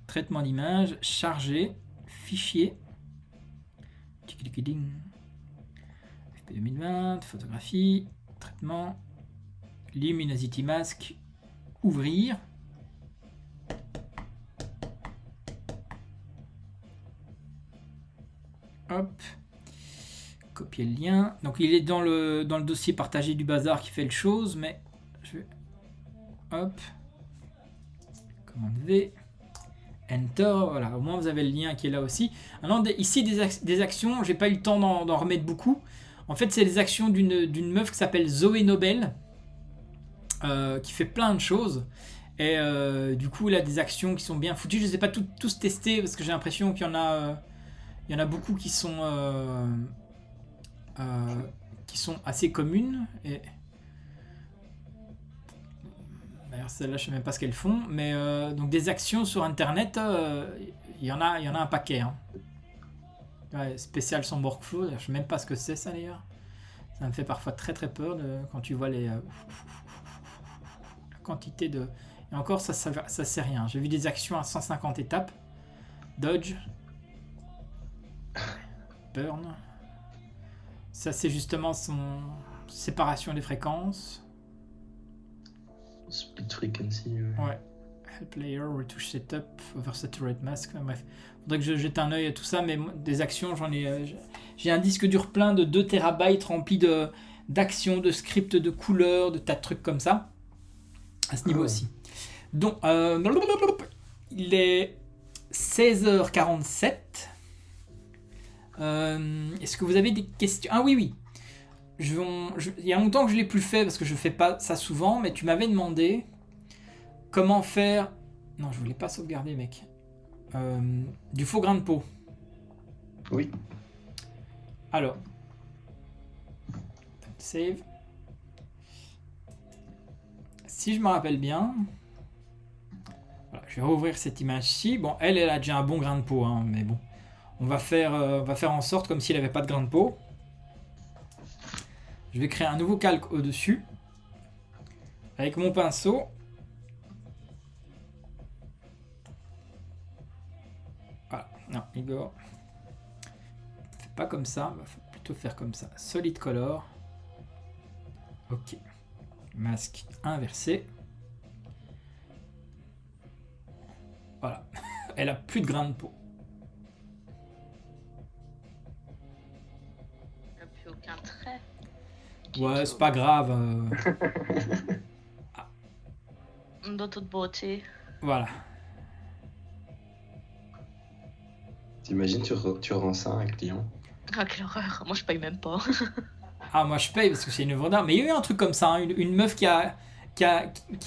Traitement d'image, chargé, fichier. EFP 2020, photographie, traitement, luminosity mask, ouvrir. Hop, copier le lien. Donc il est dans le dossier partagé du bazar qui fait le chose, mais je vais... Hop, commande V, Enter, voilà, au moins vous avez le lien qui est là aussi. Alors, ici des actions, j'ai pas eu le temps d'en remettre beaucoup. En fait, c'est les actions d'une meuf qui s'appelle Zoé Nobel, qui fait plein de choses. Et du coup, elle a des actions qui sont bien foutues. Je ne les ai pas tous testées parce que j'ai l'impression qu'il y en a beaucoup qui sont assez communes. Et d'ailleurs, celles-là, je ne sais même pas ce qu'elles font. Mais donc des actions sur Internet, il y en a un paquet. Hein. Ouais, spécial son workflow, je ne sais même pas ce que c'est ça d'ailleurs. Ça me fait parfois très très peur quand tu vois la quantité de... Et encore, ça sert rien. J'ai vu des actions à 150 étapes. Dodge. Burn. Ça, c'est justement son séparation des fréquences. Split frequency. Ouais. Help layer, retouch setup, oversaturate mask. Bref, faudrait que je jette un œil à tout ça, mais des actions, j'ai un disque dur plein de 2 TB rempli d'actions, de scripts, de couleurs, de tas de trucs comme ça. À ce niveau aussi. Donc, il est 16h47. Est-ce que vous avez des questions? Ah oui. Il y a longtemps que je ne l'ai plus fait parce que je ne fais pas ça souvent, mais tu m'avais demandé comment faire... Non, je voulais pas sauvegarder, mec. Du faux grain de peau. Oui. Alors. Save. Si je me rappelle bien... Voilà, je vais rouvrir cette image-ci. Bon, elle a déjà un bon grain de peau, hein, mais bon. On va faire en sorte comme s'il n'avait pas de grain de peau. Je vais créer un nouveau calque au-dessus. Avec mon pinceau. Voilà. Non, Igor. Fais pas comme ça. Il faut plutôt faire comme ça. Solid color. Ok. Masque inversé. Voilà. Elle a plus de grain de peau. Il n'y a plus aucun trait. Ouais, c'est pas grave. De toute beauté. Voilà. T'imagines, tu rends ça à un client? Ah, quelle horreur. Moi, je paye même pas. Ah, moi je paye parce que c'est une œuvre d'art. Mais il y a eu un truc comme ça. Hein. Une meuf qui a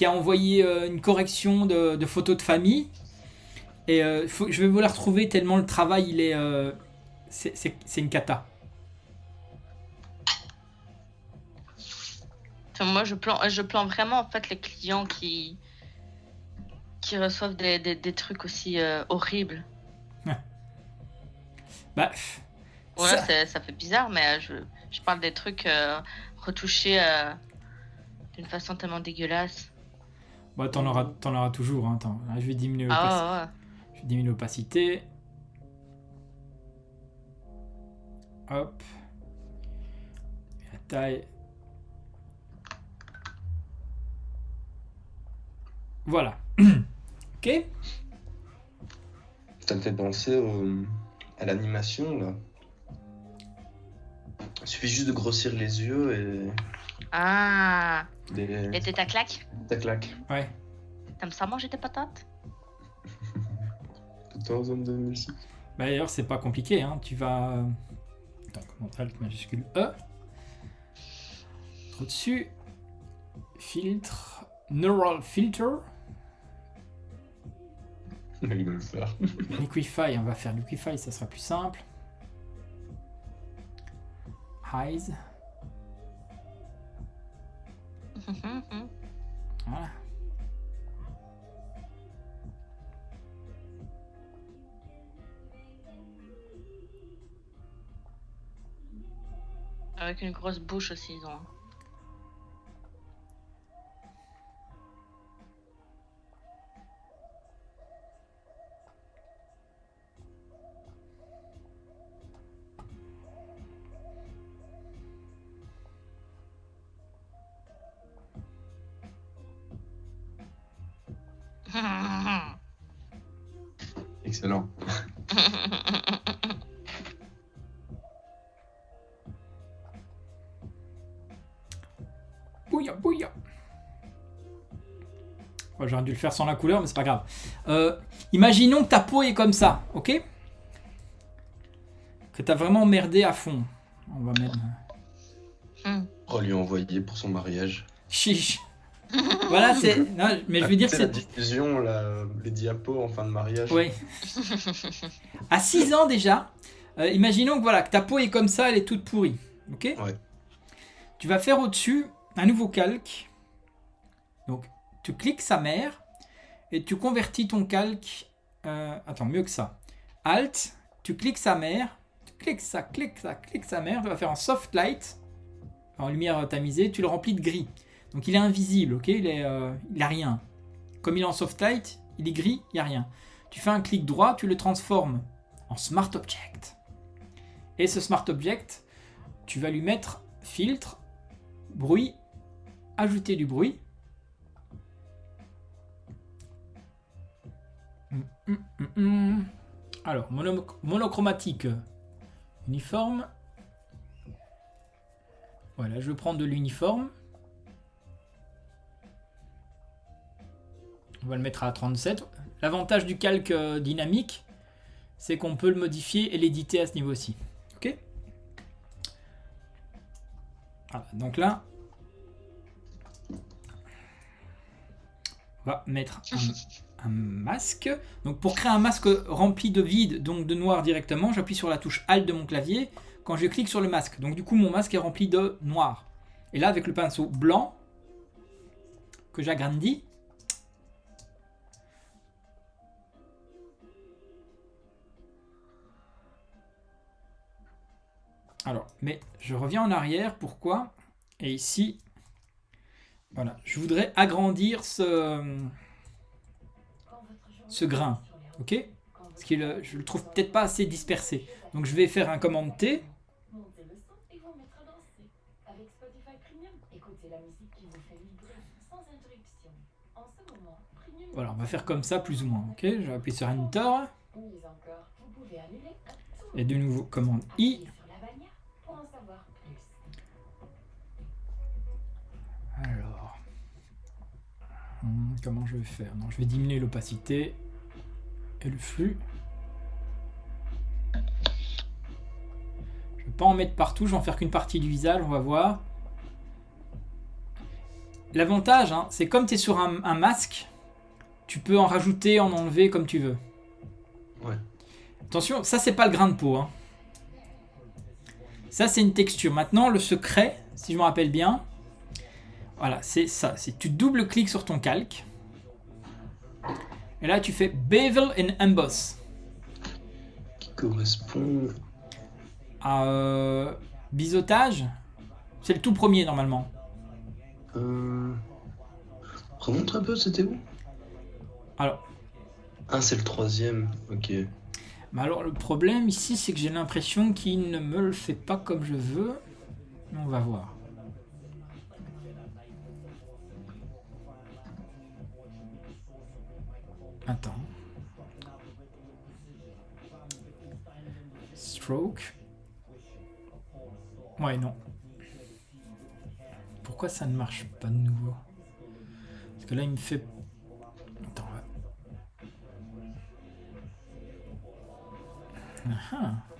envoyé une correction de photos de famille. Et je vais vous la retrouver tellement le travail, il est... c'est une cata. Moi, je plains vraiment en fait les clients qui reçoivent des trucs aussi horribles. Bah, Voilà, ça fait bizarre, mais je parle des trucs retouchés d'une façon tellement dégueulasse. bah t'en auras toujours. Hein. Attends, là, je vais diminuer l'opacité. Ah Je vais diminuer l'opacité. Hop. La taille. Voilà. Ok. Ça me fait penser à l'animation, là. Il suffit juste de grossir les yeux et... Ah. Des... Et t'es ta claque? Ta claque. Ouais. T'aimes ça manger des patates? Tout en zone de musique. Bah d'ailleurs, c'est pas compliqué. Hein. Tu vas... Attends, comment Alt majuscule E. Au-dessus. Filtre. Neural filter. Il va le faire. Liquify, on va faire Liquify, ça sera plus simple. Eyes. Voilà. Avec une grosse bouche aussi, ils ont. Excellent. Bouilla, bouilla. Ouais, j'aurais dû le faire sans la couleur, mais c'est pas grave. Imaginons que ta peau est comme ça, ok? Que t'as vraiment merdé à fond. On va mettre... Oh, lui envoyer pour son mariage. Chiche. Voilà, c'est... Non, mais je veux dire, C'est la c'est... diffusion, les diapos en fin de mariage. Oui. À 6 ans déjà, imaginons que, voilà, que ta peau est comme ça, elle est toute pourrie. Ok? Ouais. Tu vas faire au-dessus un nouveau calque. Donc, tu cliques sa mère et tu convertis ton calque. Attends, mieux que ça. Alt, tu cliques sa mère. Tu cliques sa mère. Tu vas faire en soft light, en lumière tamisée. Tu le remplis de gris. Donc, il est invisible, ok? Il a rien. Comme il est en soft light, il est gris, il n'y a rien. Tu fais un clic droit, tu le transformes en Smart Object. Et ce Smart Object, tu vas lui mettre filtre, bruit, ajouter du bruit. Alors, monochromatique, uniforme. Voilà, je vais prendre de l'uniforme. On va le mettre à 37. L'avantage du calque dynamique, c'est qu'on peut le modifier et l'éditer à ce niveau-ci. Ok ? Voilà, donc là, on va mettre un masque. Donc pour créer un masque rempli de vide, donc de noir directement, j'appuie sur la touche Alt de mon clavier quand je clique sur le masque. Donc du coup, mon masque est rempli de noir. Et là, avec le pinceau blanc que j'agrandis, alors, mais je reviens en arrière, pourquoi? Et ici, voilà, je voudrais agrandir ce grain, ok? Parce que je le trouve peut-être pas assez dispersé. Donc je vais faire un commande T. Montez le son et vous mettre à danser. Avec Spotify Premium, écoutez la musique qui vous fait vibrer sans interruption. En ce moment, Premium... Voilà, on va faire comme ça plus ou moins, ok? Je vais appuyer sur Enter. Mieux encore, vous pouvez annuler à tout Et de nouveau, commande I. Appuyez sur la bannière pour en savoir plus. Alors, comment je vais faire? Non, je vais diminuer l'opacité et le flux. Je vais pas en mettre partout, je vais en faire qu'une partie du visage, on va voir. L'avantage, hein, c'est comme tu es sur un masque, tu peux en rajouter, en enlever comme tu veux. Ouais. Attention, ça c'est pas le grain de peau. Hein. Ça c'est une texture. Maintenant, le secret, si je me rappelle bien, voilà, c'est ça. C'est tu double-cliques sur ton calque. Et là, tu fais Bevel and Emboss. Qui correspond... À biseautage. C'est le tout premier normalement. Remonte un peu, c'était où? Alors, Ah, c'est le troisième, ok. mais alors le problème ici, c'est que j'ai l'impression qu'il ne me le fait pas comme je veux. On va voir. Attends. Stroke. Ouais, non. Pourquoi ça ne marche pas de nouveau? Parce que là, il me fait... Attends,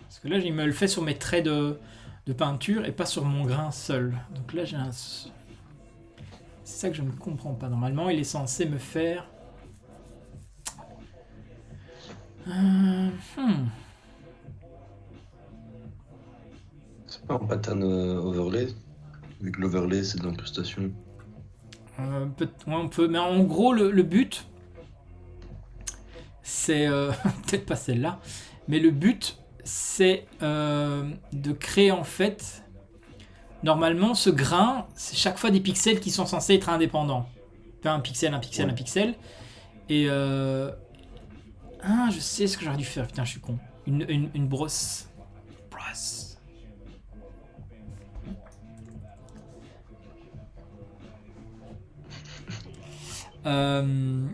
parce que là, il me le fait sur mes traits de peinture et pas sur mon grain seul. Donc là, j'ai un... C'est ça que je ne comprends pas. Normalement, il est censé me faire... Hmm. C'est pas un pattern overlay, vu que l'overlay c'est de l'incrustation. Ouais, on peut, mais en gros, le but, c'est peut-être pas celle-là, mais le but, c'est de créer en fait. Normalement, ce grain, c'est chaque fois des pixels qui sont censés être indépendants. Enfin, un pixel, un pixel, Ouais. un pixel. Et ah, je sais ce que j'aurais dû faire. Putain, je suis con. Une brosse. Brosse.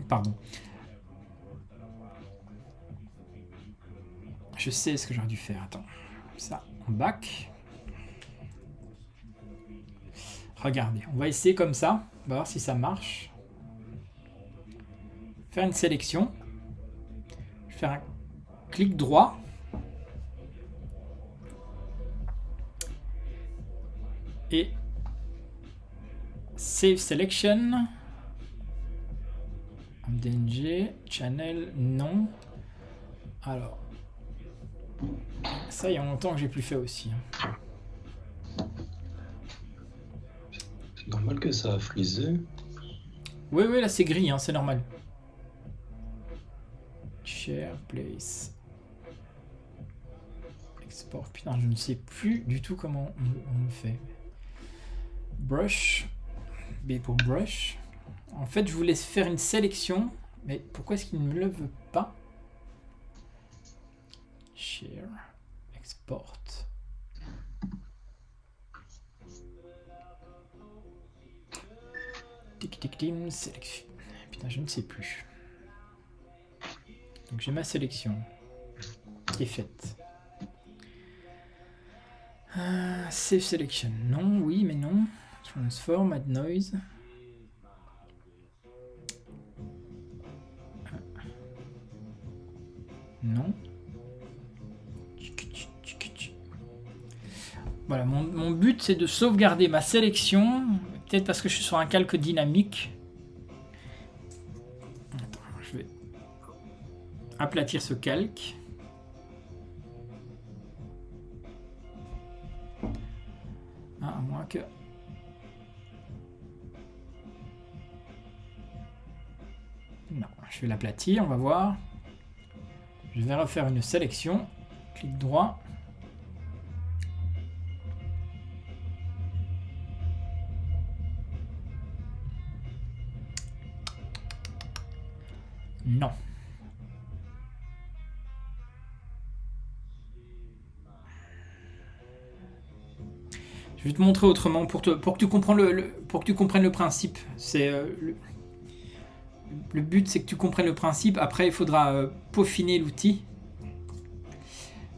Pardon. Je sais ce que j'aurais dû faire. Attends. Ça, en back. Regardez, on va essayer comme ça. On va voir si ça marche. Faire une sélection. Je vais faire un clic droit. Et Save Selection. DNG. Channel. Non. Alors. Ça, il y a longtemps que j'ai plus fait aussi. C'est normal que ça a frisé. Oui, oui, là c'est gris, hein, c'est normal. Share, place. Export. Putain, je ne sais plus du tout comment on le fait. Brush. B pour brush. En fait, je voulais faire une sélection. Mais pourquoi est-ce qu'il ne me le veut pas? Share. Export. Tic tic tim. Sélection. Putain, je ne sais plus. Donc j'ai ma sélection qui est faite. Save selection. Non, oui, mais non. Transform, add noise. Non. Voilà, mon but c'est de sauvegarder ma sélection. Peut-être parce que je suis sur un calque dynamique. Attends, je vais aplatir ce calque. Ah, à moins que... Non, je vais l'aplatir, on va voir. Je vais refaire une sélection. Clic droit. Non. Je vais te montrer autrement pour que tu comprennes le principe. C'est le but, c'est que tu comprennes le principe. Après, il faudra peaufiner l'outil.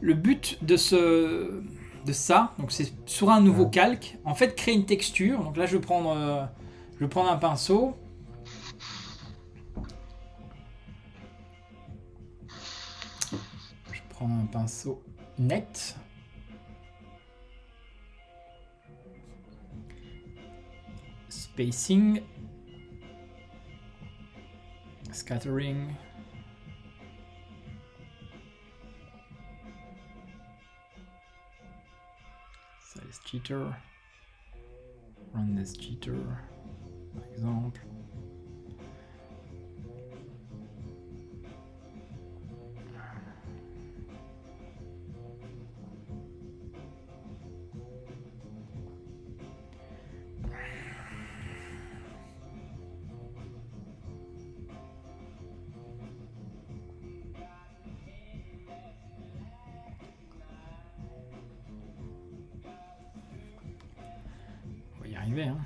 Le but de ça, donc c'est sur un nouveau calque. En fait, créer une texture. Donc là, je vais prendre un pinceau. Je prends un pinceau net. Spacing. Scattering. Size jitter. Roundness jitter. Par exemple. On va y arriver, hein.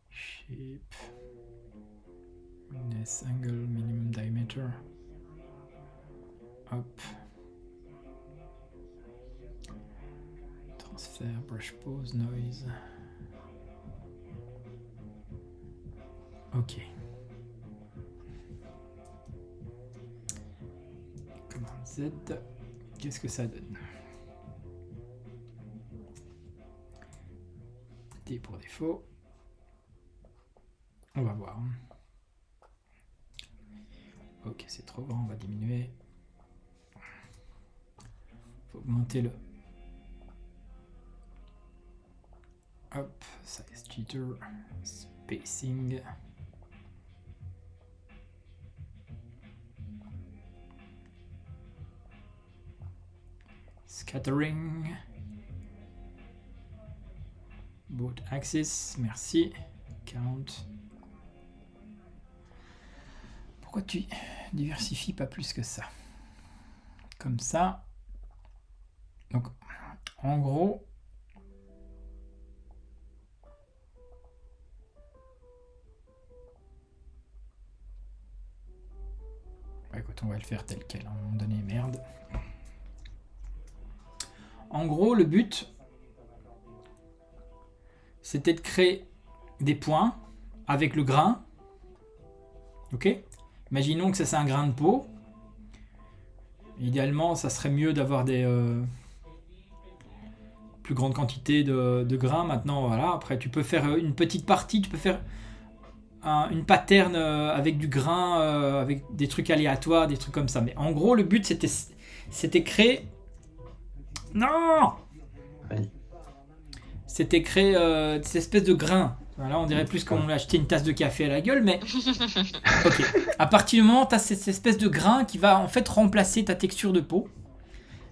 Shape. Luminous angle, minimum diameter. Hop. Transfer, brush pose, noise. Ok. Commande Z. Qu'est-ce que ça donne? l'opacité pour défaut. On va voir. Ok, c'est trop grand, on va diminuer. Faut augmenter le... Hop, size jitter, spacing. Scattering. Both axis, merci. Count. Pourquoi tu diversifies pas plus que ça? Comme ça. Donc, en gros, écoute, on va le faire tel quel, à un moment donné, merde. En gros, le but, c'était de créer des points avec le grain. Ok? Imaginons que ça c'est un grain de peau. Idéalement, ça serait mieux d'avoir des plus grandes quantités de grains. Maintenant, voilà. Après, tu peux faire une petite partie. Tu peux faire une pattern avec du grain, avec des trucs aléatoires, des trucs comme ça. Mais en gros, le but, c'était créer... Non! Oui. C'était créer cette espèce de grain. Voilà, on dirait plus qu'on a acheté une tasse de café à la gueule, mais... Ok. À partir du moment où tu as cette espèce de grain qui va en fait remplacer ta texture de peau,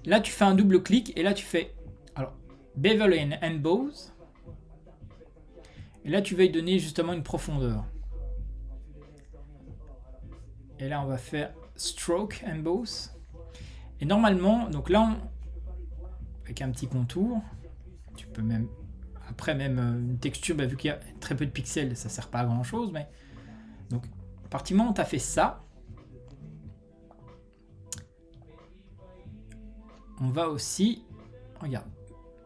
là tu fais un double clic et là tu fais... Alors, Bevel and Emboss. Et là tu vas lui donner justement une profondeur. Et là on va faire Stroke Emboss. Et normalement, donc là, avec un petit contour, tu peux même... Après, même une texture, vu qu'il y a très peu de pixels, ça sert pas à grand chose. Mais... Donc, à partir du moment où tu as fait ça, on va aussi... Regarde,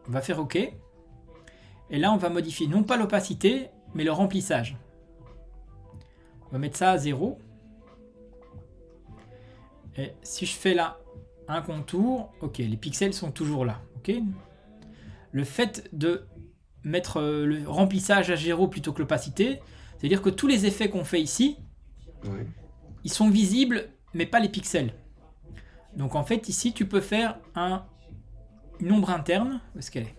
on va faire OK. Et là, on va modifier non pas l'opacité, mais le remplissage. On va mettre ça à 0. Et si je fais là un contour, OK, les pixels sont toujours là. OK. Le fait de mettre le remplissage à 0 plutôt que l'opacité, c'est-à-dire que tous les effets qu'on fait ici, Oui. ils sont visibles, mais pas les pixels. Donc en fait, ici, tu peux faire une ombre interne. Où est-ce qu'elle est?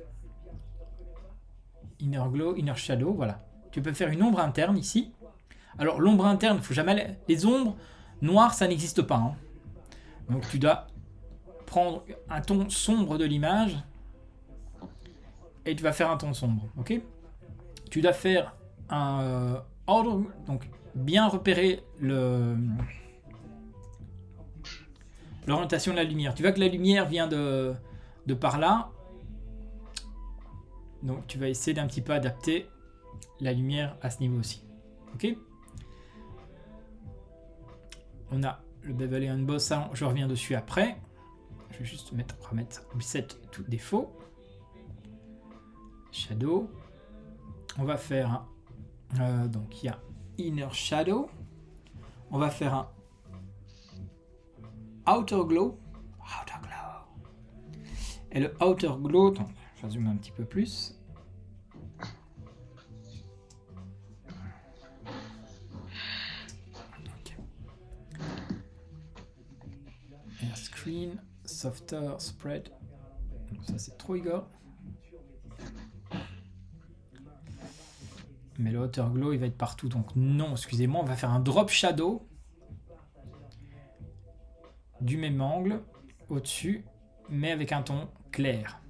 Inner glow, inner shadow, voilà. Tu peux faire une ombre interne ici. Alors l'ombre interne, faut jamais... Les ombres noires, ça n'existe pas. Hein. Donc tu dois prendre un ton sombre de l'image et tu vas faire un ton sombre, ok? Tu dois faire un ordre, donc bien repérer l'orientation de la lumière. Tu vois que la lumière vient de par là, donc tu vas essayer d'un petit peu adapter la lumière à ce niveau aussi, ok? On a le bevel et emboss, ça je reviens dessus après. Je vais juste remettre reset tout défaut. Shadow. On va faire donc il y a inner shadow. On va faire un outer glow. Outer glow. Et le outer glow, attends, je vais zoomer un petit peu plus. Okay. Air screen, softer spread. Ça c'est trop Igor. Mais le outer glow il va être partout, donc non, excusez-moi, on va faire un drop shadow du même angle au-dessus, mais avec un ton clair.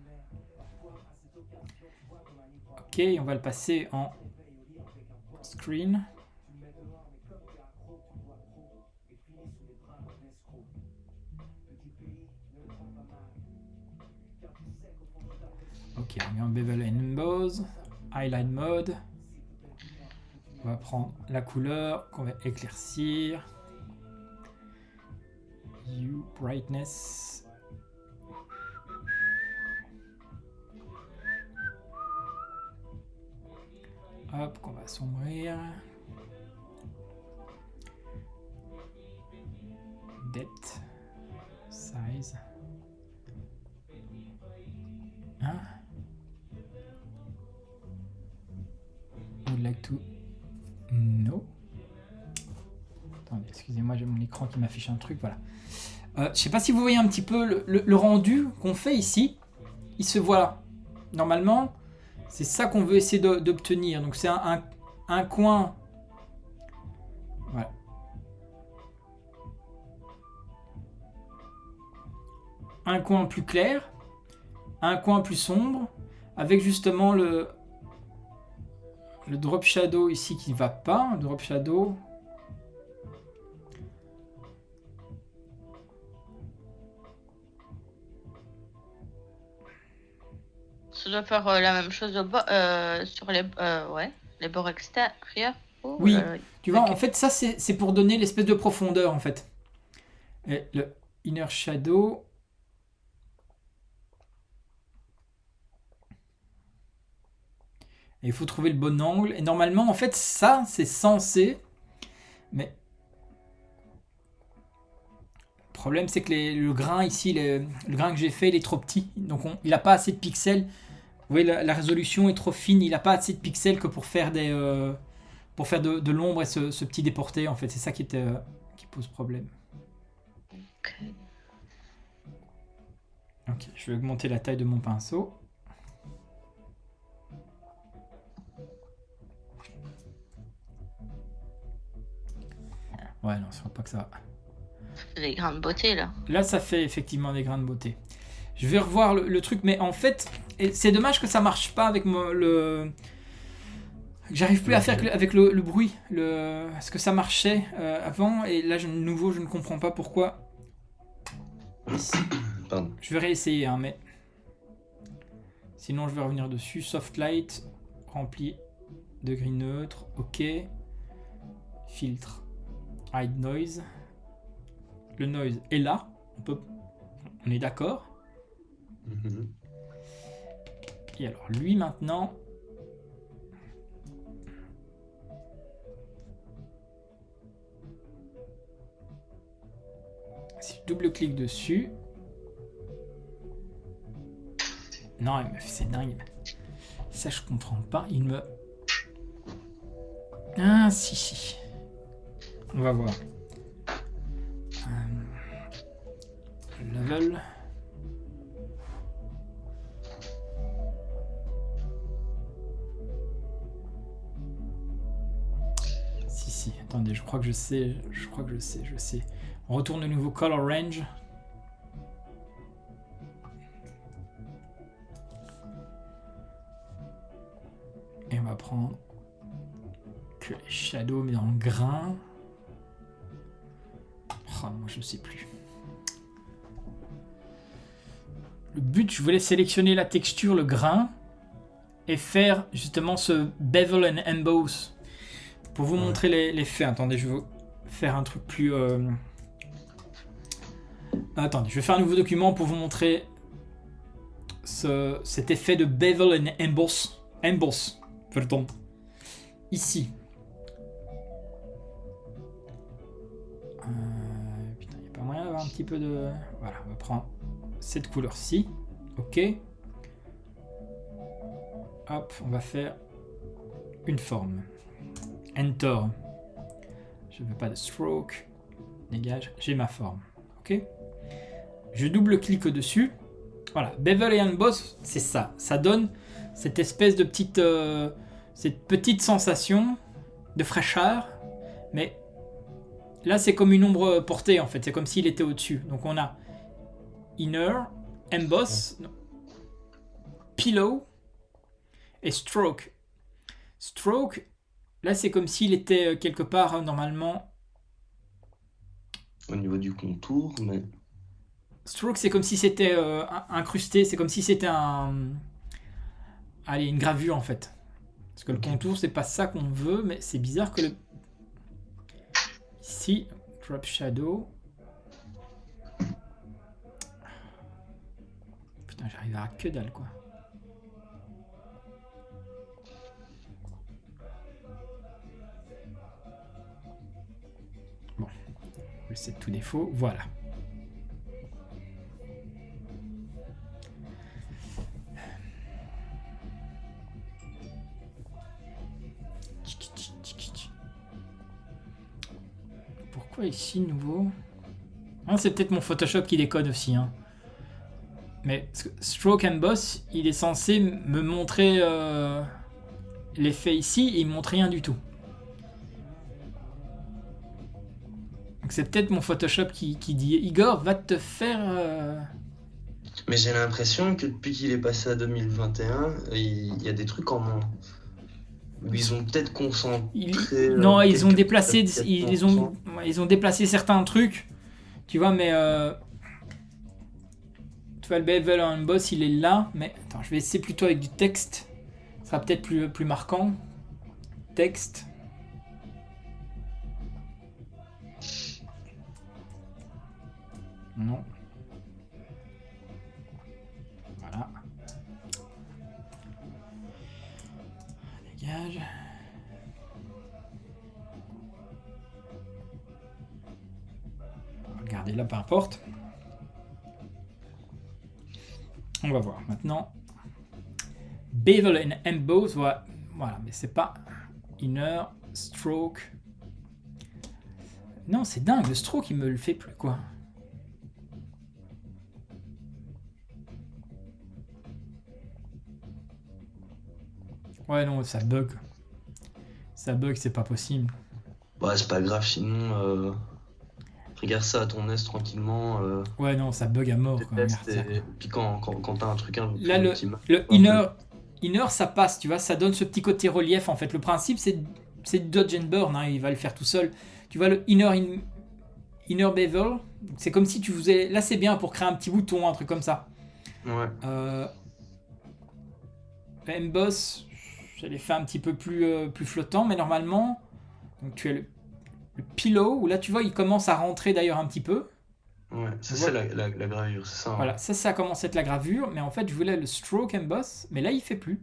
Ok, on va le passer en screen. Ok, on met en bevel and emboss, highlight mode. On va prendre la couleur qu'on va éclaircir. Hue, brightness. Hop, qu'on va assombrir. Depth. Size. Hein? to no. Attendez, excusez-moi, j'ai mon écran qui m'affiche un truc, voilà. Je sais pas si vous voyez un petit peu le rendu qu'on fait ici. Il se voit là. Normalement, c'est ça qu'on veut essayer d'obtenir. Donc c'est un coin. Voilà. Un coin plus clair, un coin plus sombre, avec justement le drop shadow ici qui ne va pas. Un drop shadow. Ça doit faire la même chose sur les bords extérieurs. Oh, Oui, là là. tu vois, Ok. en fait, ça, c'est pour donner l'espèce de profondeur, en fait. Et le inner shadow... Et il faut trouver le bon angle. Et normalement, en fait, ça, c'est censé... Mais... Le problème, c'est que le grain ici, le grain que j'ai fait, il est trop petit. Donc, il n'a pas assez de pixels. Vous voyez, la résolution est trop fine. Il n'a pas assez de pixels que pour faire pour faire de l'ombre et ce petit déporté, en fait. C'est ça qui pose problème. Ok. Ok, je vais augmenter la taille de mon pinceau. Ouais, non, je crois pas que ça va. C'est des grains de beauté là. Là, ça fait effectivement des grains de beauté. Je vais revoir le truc, mais en fait, c'est dommage que ça marche pas avec J'arrive plus à faire avec le bruit. Est-ce que ça marchait avant? Et là, de nouveau, je ne comprends pas pourquoi. Pardon. Je vais réessayer, hein, mais... Sinon, je vais revenir dessus. Soft light, rempli de gris neutre. Ok. Filtre. Hide noise. Le noise est là. On est d'accord. Mhm. Et alors, lui, maintenant... Si je double-clique dessus... Non, c'est dingue. Ça, je comprends pas. Il me... Ah, si. On va voir. Level. Si. Attendez, je crois que je sais. Je sais. On retourne au nouveau color range. Et on va prendre que les shadows, mais dans le grain. Oh, moi je sais plus. Le but, je voulais sélectionner la texture, le grain, et faire justement ce bevel and emboss. Pour vous montrer les faits. Attendez, je vais faire un truc plus... Attendez, je vais faire un nouveau document pour vous montrer cet effet de bevel and emboss. Emboss, pardon. Ici. Putain, il n'y a pas moyen d'avoir un petit peu de... Voilà, on va prendre cette couleur-ci. Ok. Hop, on va faire une forme. Enter. Je ne veux pas de stroke. Dégage, j'ai ma forme. Ok. Je double-clique dessus. Voilà, bevel et emboss, c'est ça. Ça donne cette espèce de cette petite sensation de fraîcheur. Mais là, c'est comme une ombre portée, en fait. C'est comme s'il était au-dessus. Donc, on a inner, emboss, pillow et stroke. Stroke, là, c'est comme s'il était quelque part, normalement... Au niveau du contour, mais... Stroke, c'est comme si c'était incrusté. C'est comme si c'était une gravure, en fait. Parce que le contour, c'est pas ça qu'on veut, mais c'est bizarre que Ici, drop shadow. Putain, j'arrive à que dalle, quoi. Bon, reset tout défaut, voilà. Quoi ici, nouveau? Ah, c'est peut-être mon Photoshop qui déconne aussi. Hein. Mais Stroke Emboss, il est censé me montrer l'effet ici, et il me montre rien du tout. Donc c'est peut-être mon Photoshop qui dit Igor, va te faire. Mais j'ai l'impression que depuis qu'il est passé à 2021, il y a des trucs en moins. Ils ont peut-être concentré. Non, ils ont quelques- déplacé, peut-être ils ont déplacé certains trucs, tu vois, mais tu vois le bevel en boss, il est là, mais attends, je vais essayer plutôt avec du texte, ça sera peut-être plus marquant. Texte. Non. Voilà. Dégage. Regardez là, peu importe. On va voir maintenant. Bevel and Emboss, voilà, mais c'est pas Inner Stroke. Non, c'est dingue, le stroke il me le fait plus quoi. Ouais, non, ça bug. Ça bug, c'est pas possible. Ouais, c'est pas grave, sinon. Regarde ça à ton aise tranquillement. Ouais, non, ça bug à mort. Quoi. Teste Regarde ça. et puis quand t'as un truc un peu Là, plus le optimal, inner, ça passe, tu vois, ça donne ce petit côté relief en fait. Le principe, c'est du dodge and burn, hein, il va le faire tout seul. Tu vois, le inner bevel, c'est comme si tu faisais. Là, c'est bien pour créer un petit bouton, un truc comme ça. Ouais. Emboss, je l'ai fait un petit peu plus flottant, mais normalement, donc tu as le pillow, où là, tu vois, il commence à rentrer d'ailleurs un petit peu. Ouais, ça c'est la gravure, c'est ça. Hein. Voilà, ça commence à être la gravure, mais en fait, je voulais le stroke emboss, mais là, il fait plus.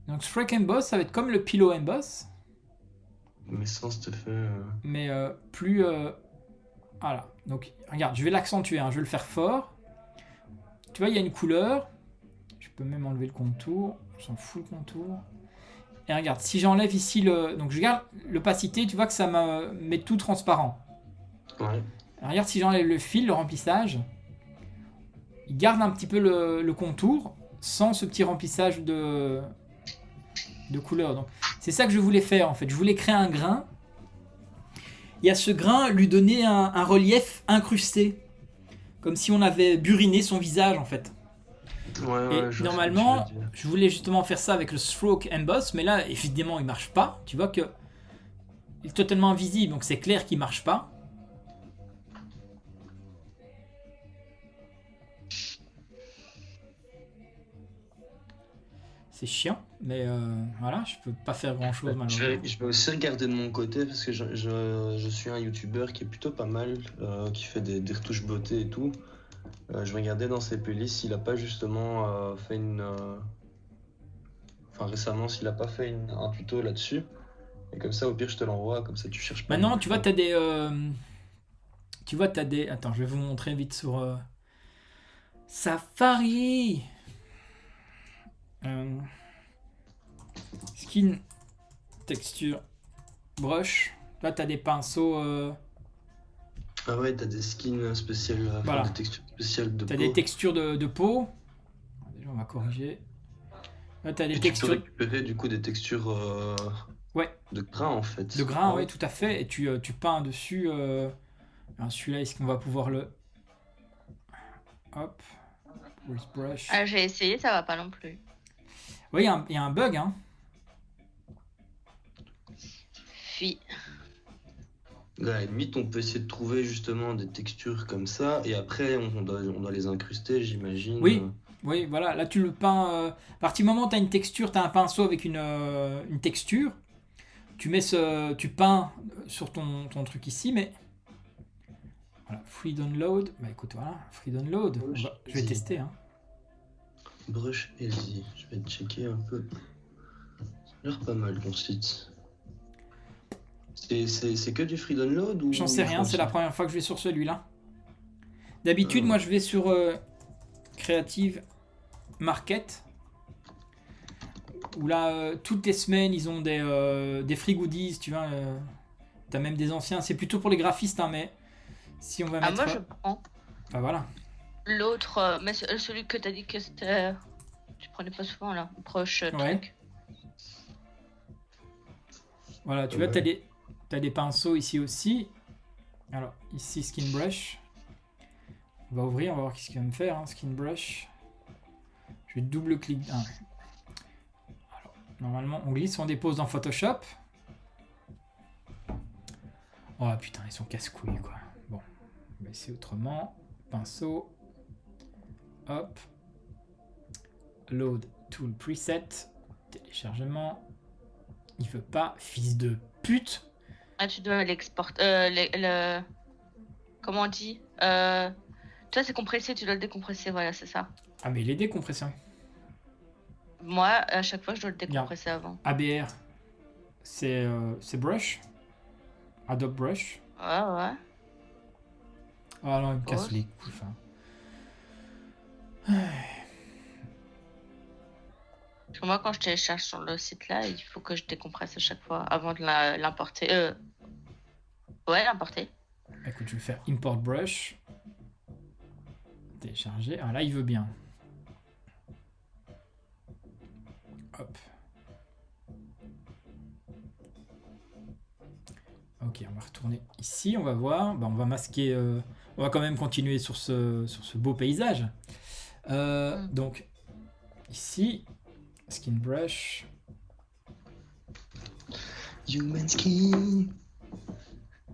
Donc, stroke emboss, ça va être comme le pillow emboss, Mais sans cet effet. mais plus. Voilà. Donc, regarde, je vais l'accentuer, hein, je vais le faire fort. Tu vois, il y a une couleur. Je peux même enlever le contour. Je s'en fous le contour. Et regarde, si j'enlève ici le. Donc, je garde l'opacité, tu vois que ça me met tout transparent. Ouais. Regarde, si j'enlève le fil, le remplissage, il garde un petit peu le contour sans ce petit remplissage de couleur. Donc, c'est ça que je voulais faire en fait. Je voulais créer un grain. Et à ce grain, lui donner un relief incrusté. Comme si on avait buriné son visage en fait. Ouais, Et je vois normalement, ce que tu veux dire. je voulais justement faire ça avec le stroke emboss, mais là, évidemment, il marche pas. Tu vois que il est totalement invisible, donc c'est clair qu'il marche pas. C'est chiant, mais voilà, je peux pas faire grand chose Je malheureusement. vais aussi regarder de mon côté parce que je suis un youtubeur qui est plutôt pas mal, qui fait des retouches beauté et tout. Je vais regarder dans ses playlists s'il a pas justement fait enfin récemment, s'il a pas fait un tuto là-dessus. Et comme ça, au pire, je te l'envoie, comme ça tu cherches pas. Maintenant, non tu plus. vois, t'as des. Attends, je vais vous montrer vite sur Safari. Skin, texture, brush. Là, t'as des pinceaux. Ah ouais, t'as des skins spéciales, enfin, Voilà. des textures spéciales de T'as peau. des textures de peau. Déjà, on va corriger. Là, t'as des Et tu peux textures récupérer du coup des textures Ouais. de grain en fait. de grain, Ah ouais, tout à fait. Et tu peins dessus. Alors, celui-là, est-ce qu'on va pouvoir le. Hop. Where's brush? Ah, j'ai essayé, ça va pas non plus. Oui, il y a un bug, hein. Fi. À la limite, on peut essayer de trouver justement des textures comme ça, et après on doit les incruster, j'imagine. Oui. Oui, voilà, là tu le peins. À partir du moment où tu as une texture, tu as un pinceau avec une texture, tu peins sur ton truc ici, mais. Voilà, free download. Bah écoute, voilà, free download. Je vais tester. Hein. Brush Easy, je vais checker un peu. Ça a l'air pas mal ton site. C'est que du free download ou. J'en sais rien, c'est la première fois que je vais sur celui-là. D'habitude, Ah. moi je vais sur Creative Market. Où là, toutes les semaines, ils ont des free goodies, tu vois. T'as même des anciens. C'est plutôt pour les graphistes, hein, mais si on va Ah, mettre... moi je prends Bah voilà. l'autre, mais celui que t'as dit que c'était. Tu prenais pas souvent là, proche Ouais. truc. Voilà, tu vois, t'as des pinceaux ici aussi. Alors, ici, Skin Brush. On va ouvrir, on va voir qu'est-ce qu'il va me faire, hein, Skin Brush. Je vais double-clic. Ah, ouais. Alors, normalement, on glisse, on dépose dans Photoshop. Oh putain, ils sont casse-couilles, quoi. Bon, on va essayer autrement. Pinceau. Hop. Load Tool Preset. Téléchargement. Il veut pas, fils de pute. Ah, tu dois l'exporter. Comment on dit Toi, c'est compressé, tu dois le décompresser, voilà, c'est ça. Ah, mais il est décompressé. Moi, à chaque fois, je dois le décompresser avant. ABR, c'est Brush. Adobe Brush. Ouais, ouais. Ah non, il me Oh. casse les couilles. Enfin. Parce que moi, quand je télécharge sur le site là, il faut que je décompresse à chaque fois avant de l'importer. Ouais, l'importer. Écoute, je vais faire Import Brush. Télécharger. Ah là, il veut bien. Hop. Ok, on va retourner ici. On va voir. Bah, on va masquer. On va quand même continuer sur ce beau paysage. Donc, ici, Skin Brush. Human skin.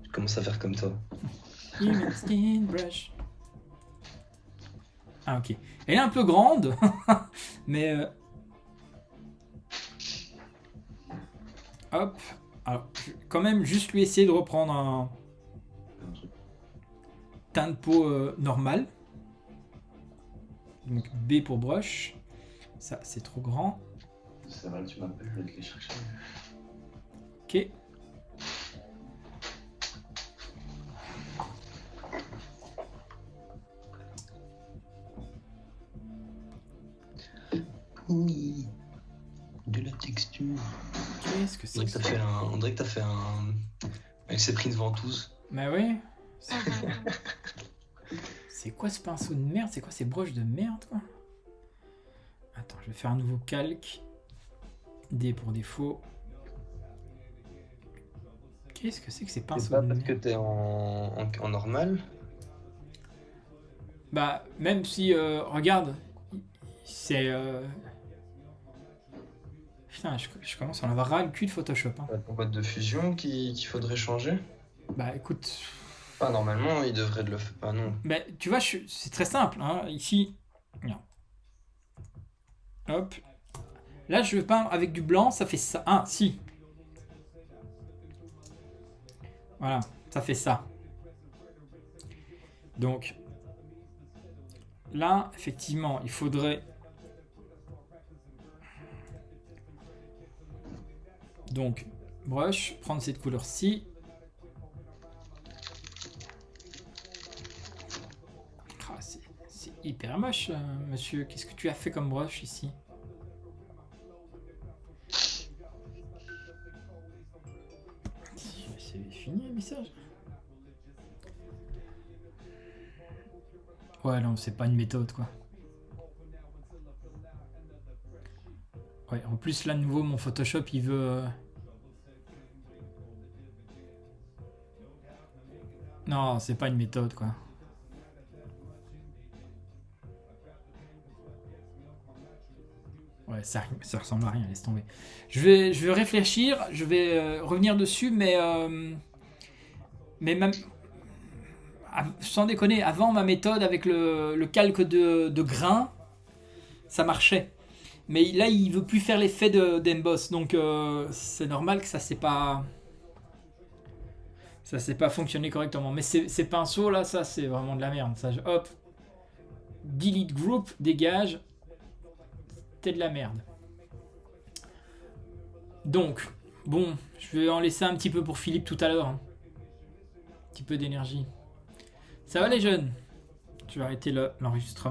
Je commence à faire comme toi. Human Skin Brush. Ah, ok. Elle est un peu grande, mais. Hop. Alors, je vais quand même juste lui essayer de reprendre un teint de peau normal. Donc B pour brush. Ça, c'est trop grand. Ça va, tu m'appelles, je vais te les chercher. Ok. Oui. De la texture. Qu'est-ce que c'est que ça? On dirait que t'as fait un. Avec ses pris de ventouse. Bah oui. C'est quoi ce pinceau de merde? C'est quoi ces broches de merde, quoi? Attends, je vais faire un nouveau calque. D pour défaut. Qu'est-ce que c'est que ces C'est pinceaux pas de parce merde? que t'es en normal. Bah, même si, regarde, c'est... Putain, je commence à en avoir ras le cul de Photoshop. Hein. Ton code de fusion qu'il faudrait changer. Bah, écoute... Pas normalement, il devrait le faire. Pas non. Bah, tu vois, c'est très simple. Hein. Ici, regarde. Hop. Là, je peins avec du blanc, ça fait ça. Ah, si. Voilà, ça fait ça. Donc, là, effectivement, il faudrait... Donc, brush, prendre cette couleur-ci. Ah, c'est hyper moche, monsieur. Qu'est-ce que tu as fait comme brush ici? C'est fini le message? Ouais, non, c'est pas une méthode, quoi. Ouais, en plus, là, de nouveau, mon Photoshop, il veut... Non, c'est pas une méthode, quoi. Ouais, ça ressemble à rien, laisse tomber. Je vais réfléchir, je vais revenir dessus, mais sans déconner, avant ma méthode avec le calque de grain, ça marchait. Mais là, il veut plus faire l'effet d'emboss, donc c'est normal que ça s'est pas fonctionné correctement. Mais ces pinceaux là, ça c'est vraiment de la merde. Ça, hop, delete group, dégage. C'était de la merde. Donc, bon, je vais en laisser un petit peu pour Philippe tout à l'heure. Hein. Un petit peu d'énergie. Ça va les jeunes? Je vais arrêter l'enregistrement.